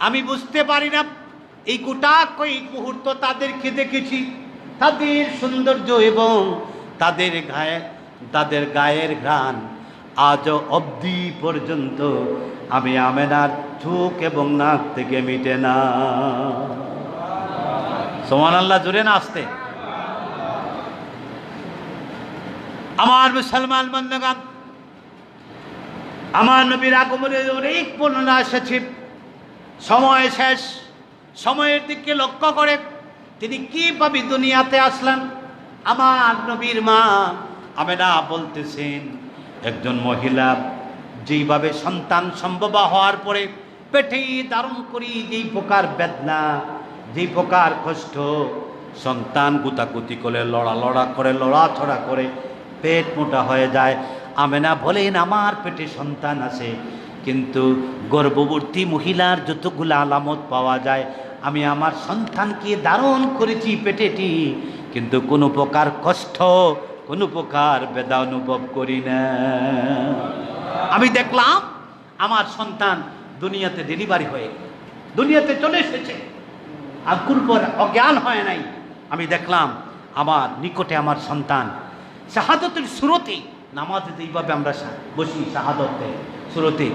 আমি বুঝতে পারি না, এই গোটা কয়েক মুহূর্ত তাদেরকে দেখেছি, তাদের সৌন্দর্য এবং তাদের গায়ের ঘ্রাণ আজও অবধি পর্যন্ত আমি আমেনার চোখ এবং নাক থেকে মিটে না। সুবহানাল্লাহ, জোরে না আসতে? আমার মুসলমান বন্ধুগণ, আমার নবীর আগমনের অনেক বর্ণনা এসেছে। সময় শেষ, সময়ের দিকে লক্ষ্য করে তিনি কিভাবে দুনিয়াতে আসলেন। আমার নবীর মা আমেনা বলতেছেন, একজন মহিলা যেইভাবে সন্তান সম্ভব হওয়ার পরে পেটে ধারণ করি যেই প্রকার বেদনা, যেই প্রকার কষ্ট, সন্তান গুতাগুতি করে লড়াছড়া করে পেট মোটা হয়ে যায়। আমেনা বলেন, আমার পেটে সন্তান আছে, কিন্তু গর্ভবতী মহিলার যতগুলো আলামত পাওয়া যায়, আমি আমার সন্তানকে ধারণ করেছি পেটেটি, কিন্তু কোনো প্রকার কষ্ট, কোনো প্রকার বেদনা অনুভব করি না। আমি দেখলাম আমার সন্তান দুনিয়াতে ডেলিভারি হয়ে দুনিয়াতে চলে এসেছে, আকুল পর অজ্ঞান হয় নাই। আমি দেখলাম আমার নিকটে আমার সন্তান শাহাদতের সুরতে, নামাজে এইভাবে আমরা বসি শাহাদতে সুরতে,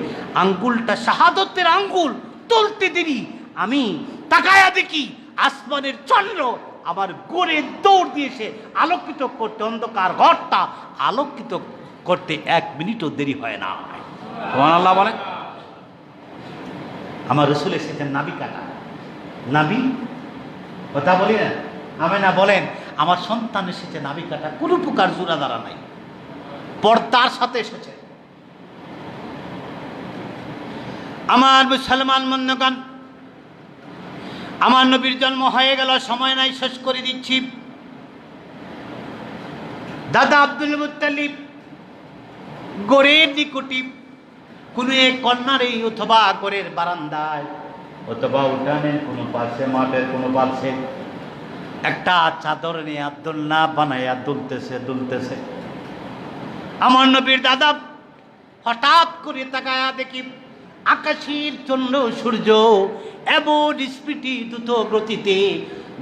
আঙ্গুলটা শাহাদতের আঙ্গুল তুলতে দেরি, আমি তাকায়া দেখি আসমানের চন্দ্র আমার গোরে দৌড় দিয়েছে আলোকিত করতে, অন্ধকার ঘরটা আলোকিত করতে 1 মিনিটও দেরি হয় না। সুবহানাল্লাহ বলেন। আমার রাসূল এসেছেন নাবি কাটা, নাবি কথা বলি না। আমেনা বলেন, আমার সন্তান এসেছে নাভি কাটা, কোনো প্রকার জোড়া দাঁড়া নাই, পর্দার সাথে এসেছে। আমার মুসলমান বন্ধুগণ, আমার নবীর জন্ম হয়ে গেল, সময় নাই, শেষ করে দিচ্ছি। দাদা আব্দুল মুত্তালিব গড়ের নিকটি কোনো এক কর্নারে অথবা গড়ের বারান্দায় অথবা উঠানের কোনো পাশে, মাঠের কোনো পাশে একটা চাদর নিয়ে দোলনা বানাইয়া দুলতেছে। আমার নবীর দাদা হঠাৎ করে তাকায়া দেখি আকাশের চন্দ্র সূর্য এমন স্পিডে দ্রুত গতিতে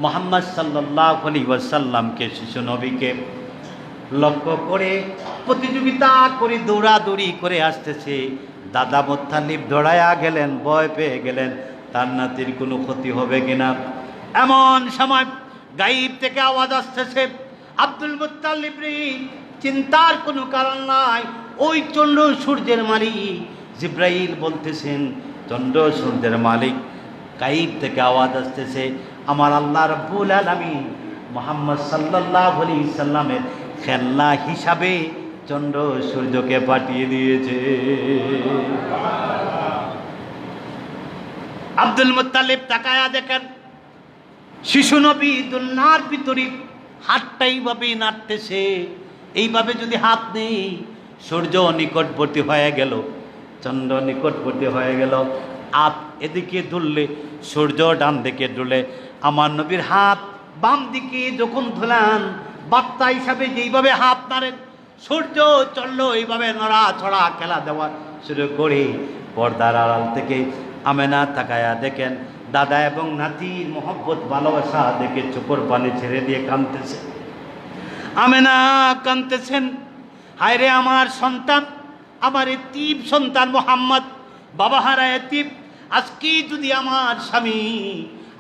মুহাম্মদ সাল্লাল্লাহু আলাইহি ওয়াসাল্লামকে, শিশু নবীকে লক্ষ্য করে প্রতিযোগিতা করে দৌড়াদৌড়ি করে আসতেছে। দাদা মুত্তালিব দৌড়ায়া গেলেন, ভয় পেয়ে গেলেন তার নাতির কোনো ক্ষতি হবে কিনা। এমন সময় গায়েব থেকে আওয়াজ আসতেছে, আব্দুল মুত্তালিব রে, চিন্তার কোনো কারণ নাই, ওই চন্দ্র সূর্যের মালিক জিব্রাইল বলতেছেন, চন্দ্র সূর্যের মালিক। গায়েব থেকে আওয়াজ আসতেছে, আমার আল্লাহ রাব্বুল আলামিন মুহাম্মদ সাল্লাল্লাহু আলাইহি সাল্লামের খেলনা হিসাবে চন্দ্র সূর্যকে পাঠিয়ে দিয়েছে। আব্দুল মুত্তালিব তাকায়া দেখেন শিশু নবী দোলনার ভিতরে হাতটা এইভাবে নাড়তেছে। এইভাবে যদি হাত নেই, সূর্য নিকটবর্তী হয়ে গেল, চন্দ্র নিকটবর্তী হয়ে গেল। হাত এদিকে দুললে সূর্য ডান দিকে দুলে। আমার নবীর হাত বাম দিকে যখন ধুলান, বার্তা হিসাবে যেইভাবে হাত নাড়েন, সূর্য চললো এইভাবে নড়াছড়া খেলা দেওয়া শুরু করে। পর্দার আড়াল থেকে আমেনা তাকায়া দেখেন দাদা এবং নাতির মোহব্বত ভালোবাসা দেখে চোখের পানি ছেড়ে দিয়ে কাঁদতেছে। আমেনা কাঁদতেছেন, হায় রে আমার সন্তান, আমার এতিম সন্তান মোহাম্মদ, বাবা হারা এতিম। আজকে যদি আমার স্বামী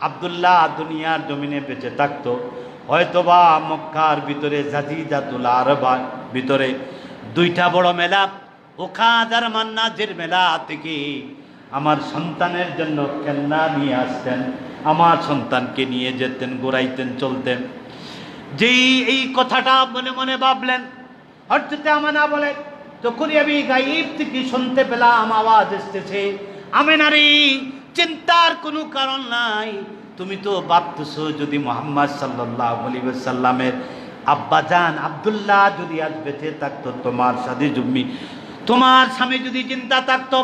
আব্দুল্লাহ দুনিয়ার জমিনে বেঁচে থাকতো, হয়তোবা মক্কার ভিতরে জাজিজাতুল আরবার ভিতরে দুইটা বড় মেলা, ওখাদার মান্নাজের মেলা থেকে আমার সন্তানের জন্য খেলনা নিয়ে আসতেন, আমার সন্তানকে নিয়ে যেতেন, ঘোরাইতেন, চলতেন। যেই এই কথাটা মনে মনে ভাবলেন, হঠাৎ আমেনা বলে, তখনই আমি গায়েব থেকে শুনতে পেলাম আওয়াজ এসতেছে, আমেনারে, চিন্তার কোনো কারণ নাই, তুমি তো ভাবতেছো যদি মুহাম্মদ সাল্লাল্লাহু আলাইহি ওয়াসাল্লামের আব্বাজান আব্দুল্লাহ যদি আজ বেঁচে থাকতো, তোমার সাথে জুম্মি, তোমার স্বামী যদি চিন্তা থাকতো,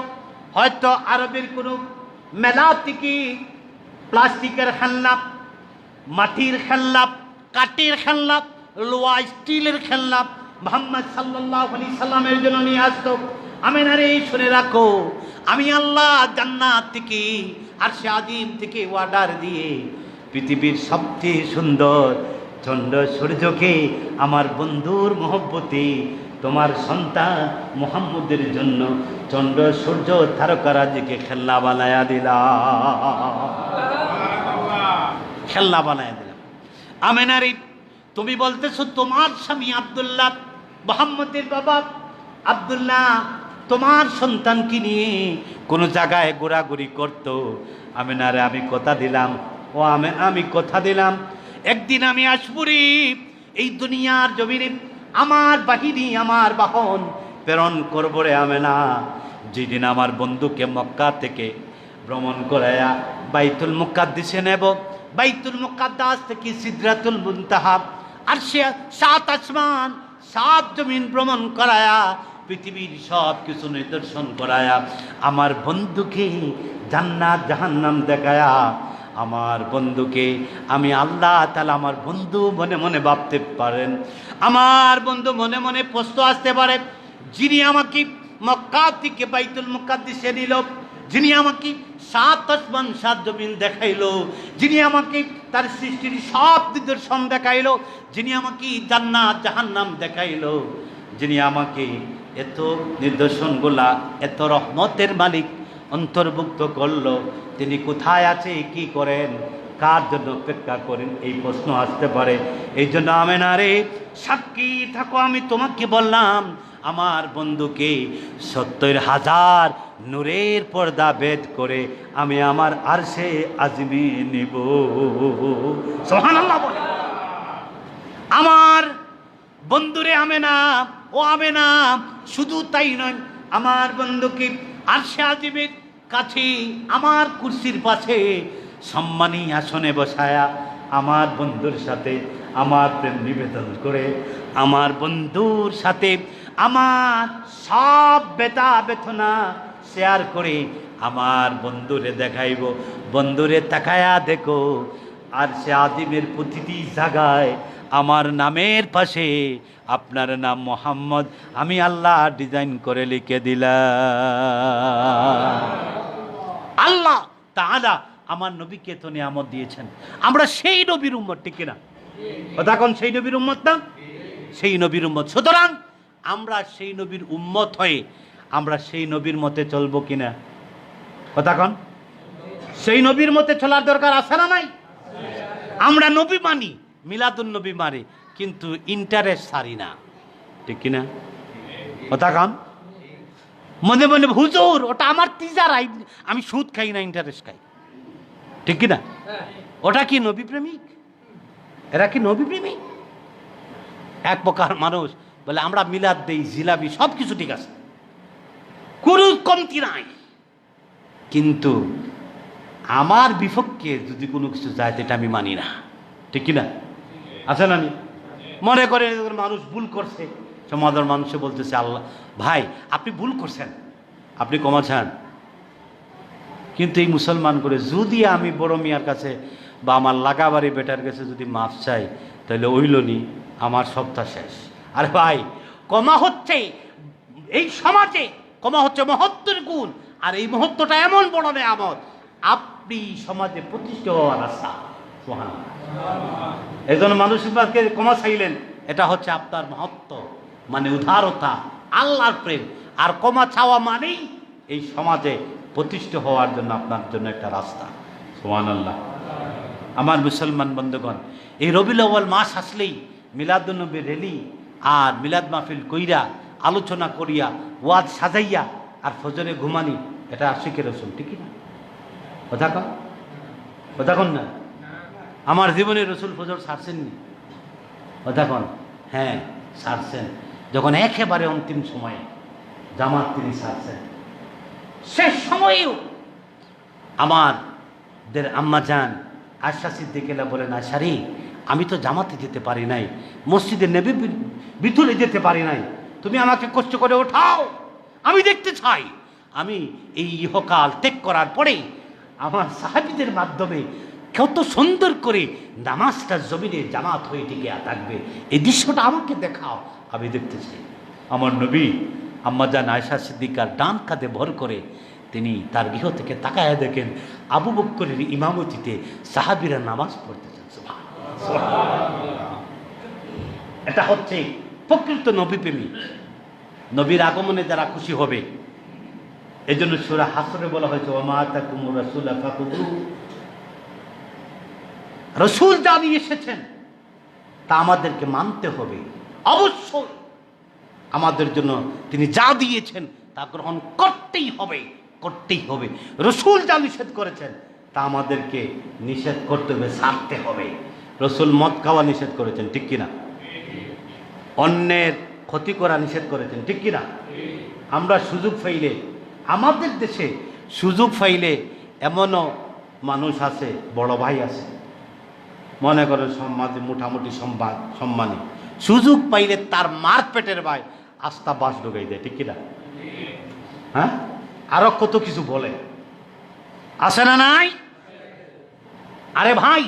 হয়তো আরবের কোনো মেলা থেকে প্লাস্টিকের খেলনা, মাটির খেলনা, কাঠের খেলনা, লোহা স্টিলের খেলনা মুহাম্মদ সাল্লাল্লাহু আলাইহি সাল্লামের জন্য নিয়ে আসতো। আমেনারে, শুনে রাখো, আমি আল্লাহ জান্নাত থেকে আরশে আজিম থেকে অর্ডার দিয়ে পৃথিবীর সবচেয়ে সুন্দর চন্দ্র সূর্যকে আমার বন্ধুর মহব্বতে তোমার সন্তান মুহাম্মদের জন্য চন্দ্র সূর্য তারকারাজিকে খেলনা বানায়া দিলাম, খেলনা বানায়া দিলাম। আমেনারে, তুমি বলতেছো তোমার স্বামী আব্দুল্লাহ, মুহাম্মদের বাবা আব্দুল্লাহ তোমার সন্তানকে নিয়ে কোনো জায়গায় ঘোরাঘুরি করতো। আমেনারে, আমি কথা দিলাম, ও আমি কথা দিলাম, একদিন আমি আসবুরি এই দুনিয়ার জমিনে আমার বাহিনী, আমার বাহন প্রেরণ করবো রে আমেনা। যেদিন আমার বন্ধুকে মক্কা থেকে ভ্রমণ করায়া বাইতুল মুকাদ্দিসে নেব, বাইতুল মুকাদ্দাস থেকে সিদরাতুল মুনতাহা, আর সে 7 আসমান 7 জমিন ভ্রমণ করায়া পৃথিবীর সব কিছু নিদর্শন করায়া আমার বন্ধুকে জান্নাত জাহান্নাম দেখায়া, আমার বন্ধুকে আমি আল্লাহ তাআলা, আমার বন্ধু মনে মনে ভাবতে পারেন, আমার বন্ধু মনে মনে প্রশ্ন আসতে পারে, যিনি আমাকে মক্কা থেকে বাইতুল মুকাদ্দিসে নিল, যিনি আমাকে 7 আসমান 7 জমিন দেখাইলো, যিনি আমাকে তার সৃষ্টির সব নিদর্শন দেখাইলো, যিনি আমাকে জান্নাত জাহান্নাম দেখাইলো, যিনি আমাকে এত নিদর্শনগুলা, এত রহমতের মালিক অন্তর্ভুক্ত করলো, তিনি কোথায় আছে, কি করেন, কার জন্য অপেক্ষা করেন, এই প্রশ্ন আসতে পারে। এই জন্য আমেনারে, সাক্ষী থাকো, আমি তোমাকে বললাম আমার বন্ধুকে 70,000 নূরের পর্দা ভেদ করে আমি আমার আরশে আজমে নিব। সুবহানাল্লাহ বলে। আমার বন্ধুরে আমেনা, ও আমেনা, শুধু তাই নয়, আমার বন্ধুকে আরশে আজিমের কাছে আমার কুরসির পাশে সম্মানী আসনে বসায়া আমার বন্ধুর সাথে আমার প্রেম নিবেদন করে আমার বন্ধুর সাথে আমার সব বেতা বেথনা শেয়ার করে আমার বন্ধুরে দেখাইব। বন্ধুরে তাকায়া দেখো, আর সে আজিমের প্রতিটি জায়গায় আমার নামের পাশে আপনার নাম মোহাম্মদ আমি আল্লাহ ডিজাইন করে লিখে দিলাম। আল্লাহ তাআলা আমার নবীকে তো নিয়ামত দিয়েছেন, আমরা সেই নবীর উম্মত, ঠিক কিনা? কথা কোন সেই নবীর উম্মত না? সেই নবীর উম্মত। সুতরাং আমরা সেই নবীর উম্মত হয়ে আমরা সেই নবীর মতে চলবো কিনা? কথা কোন? সেই নবীর মতে চলার দরকার আছে না নাই? আমরা নবী মানি, মিলাদুন নবী মারি, কিন্তু ইন্টারেস্ট সারি না, ঠিক কিনা? কথা কোন? মনে মনে হুজুর ওটা আমার তিজার আইন, আমি সুদ খাই না, ইন্টারেস্ট খাই, ঠিক কিনা? ওটা কি নবী প্রেমিক? এরা কি নবী প্রেমিক? এক প্রকার মানুষ বলে আমরা মিলাদ দেই, জিলাপি, সব কিছু ঠিক আছে, কোনো কমতি নাই, কিন্তু আমার বিপক্ষে যদি কোনো কিছু যায় এটা আমি মানি না, ঠিক কিনা? আছে না? মনে করে মানুষ ভুল করছে, সমাজের মানুষে বলতেছে আল্লাহ ভাই আপনি ভুল করছেন, আপনি ক্ষমা চান, কিন্তু এই মুসলমান করে যদি আমি বড় মিয়ার কাছে বা আমার লাগাবাড়ি বেটার কাছে যদি মাফ চাই তাহলে ওইলনি আমার সপ্তাহ শেষ। আরে ভাই ক্ষমা হচ্ছে এই সমাজে, ক্ষমা হচ্ছে মহত্বের গুণ, আর এই মহত্বটা এমন বড় নেয়ামত, আপনি সমাজে প্রতিষ্ঠিত হওয়ার রাস্তা। এই জন্য মানুষের কাছে ক্ষমা চাইলেন, এটা হচ্ছে আপনার মহত্ব, মানে উদারতা, আল্লাহর প্রেম। আর ক্ষমা চাওয়া মানেই এই সমাজে প্রতিষ্ঠিত হওয়ার জন্য আপনার জন্য একটা রাস্তা। সুবহানাল্লাহ। আমার মুসলমান বন্ধুগণ, এই রবিউল আউয়াল মাস আসলেই মিলাদুন নবীর রেলি আর মিলাদ মাহফিল কইরা আলোচনা করিয়া ওয়াজ সাজাইয়া আর ফজরে ঘুমানি, এটা আশিকের রসুল, ঠিক না? কথা কন, কথা কন না? আমার জীবনে রসুল ফজর ছাড়ছেননি? কথা কন? হ্যাঁ ছাড়ছেন, যখন একেবারে অন্তিম সময়ে জামাত তিনি ছাড়ছেন। শেষ সময়েও আমাদের আম্মা জান আয়শা সিদ্দিকা বলেন, আয়শারে আমি তো জামাতে যেতে পারি নাই, মসজিদে নবী ভিতরে যেতে পারি নাই, তুমি আমাকে কষ্ট করে ওঠাও, আমি দেখতে চাই আমি এই ইহকাল ত্যাগ করার পরে আমার সাহাবীদের মাধ্যমে কত সুন্দর করে নামাজটা জমিনে জামাত হয়ে টিকে থাকবে, এই দৃশ্যটা আমাকে দেখাও, আমি দেখতে চাই। আমার নবী আম্মা জান আয়শা সিদ্দিকার ডান কাঁধে ভর করে তিনি তার গৃহ থেকে তাকায়া দেখেন আবু বকরের ইমামতিতে সাহাবীরা নামাজ পড়তেছেন। এটা হচ্ছে প্রকৃত নবী প্রেমী, নবীর আগমনে যারা খুশি হবে। এই জন্য সূরা হাসরে বলা হয়েছে ওমা আতাকুমুর রাসূলু ফাখুযু, রসুল যা নিয়ে এসেছেন তা আমাদেরকে মানতে হবে, অবশ্যই আমাদের জন্য তিনি যা দিয়েছেন তা গ্রহণ করতেই হবে, করতেই হবে। রসুল যা নিষেধ করেছেন তা আমাদেরকে নিষেধ করতে হবে, ছাড়তে হবে। রসুল মদ খাওয়া নিষেধ করেছেন, ঠিক কিনা? অন্যের ক্ষতি করা নিষেধ করেছেন, ঠিক কিনা? আমরা সুযোগ পাইলে, আমাদের দেশে সুযোগ পাইলে এমনও মানুষ আছে, বড় ভাই আছে, মনে করেন সমাজে মোটামুটি সম্মানী, সুযোগ পাইলে তার মার পেটের ভাই আস্থা বাস ঢুকাই দেয়, ঠিক কিনা? হ্যাঁ, আরো কত কিছু বলে, আছে না নাই? আরে ভাই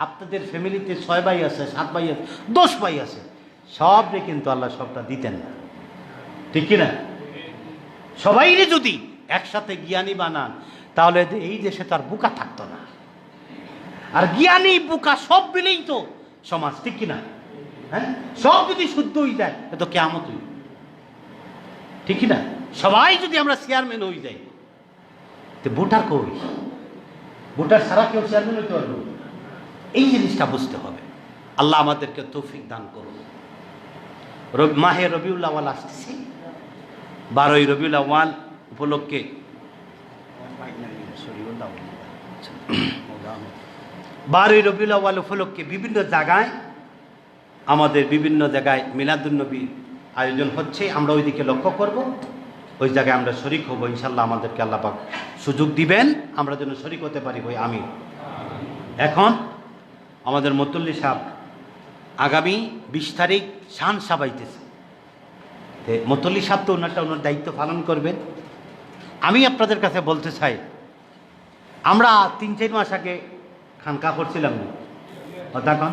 আপনাদের ফ্যামিলিতে 6 ভাই আছে, 7 ভাই আছে, 10 ভাই আছে, সবরে কিন্তু আল্লাহ সবটা দিতেন না, ঠিক কিনা? সবাইরে যদি একসাথে জ্ঞানী বানান তাহলে এই দেশে তার বোকা থাকতো না। আর জ্ঞানী বোকা সব মিলেই তো সমাজ, ঠিক কিনা? হ্যাঁ, সব যদি শুদ্ধ হয়ে যায় তো কিয়ামত হই, ঠিক কিনা? সবাই যদি আমরা চেয়ারম্যান হয়ে যাই তো ভোটার কই? ভোটার ছাড়া কেউ চেয়ারম্যান হইতে পারবে? এই জিনিসটা বুঝতে হবে। আল্লাহ আমাদেরকে তৌফিক দান করুন। মাহে রবিউল আউয়াল আসতেছে, 12ই রবিউল আউয়াল উপলক্ষে 12ই রবিউল আউয়াল উপলক্ষে বিভিন্ন জায়গায় আমাদের বিভিন্ন জায়গায় মিলাদুন্নবী আয়োজন হচ্ছে, আমরা ওই দিকে লক্ষ্য করব, ওই জায়গায় আমরা শরিক হব ইনশাল্লাহ। আমাদেরকে আল্লাহ পাক সুযোগ দিবেন, আমরা যেন শরিক হতে পারি। ওই আমি এখন আমাদের মতুল্লি সাহেব আগামী 20 তারিখ শান সাবাইতেছে, মতুল্লি সাহেব তো ওনার দায়িত্ব পালন করবেন। আমি আপনাদের কাছে বলতে চাই, আমরা 3-4 মাস আগে খানকা করছিলাম না, কথা কন।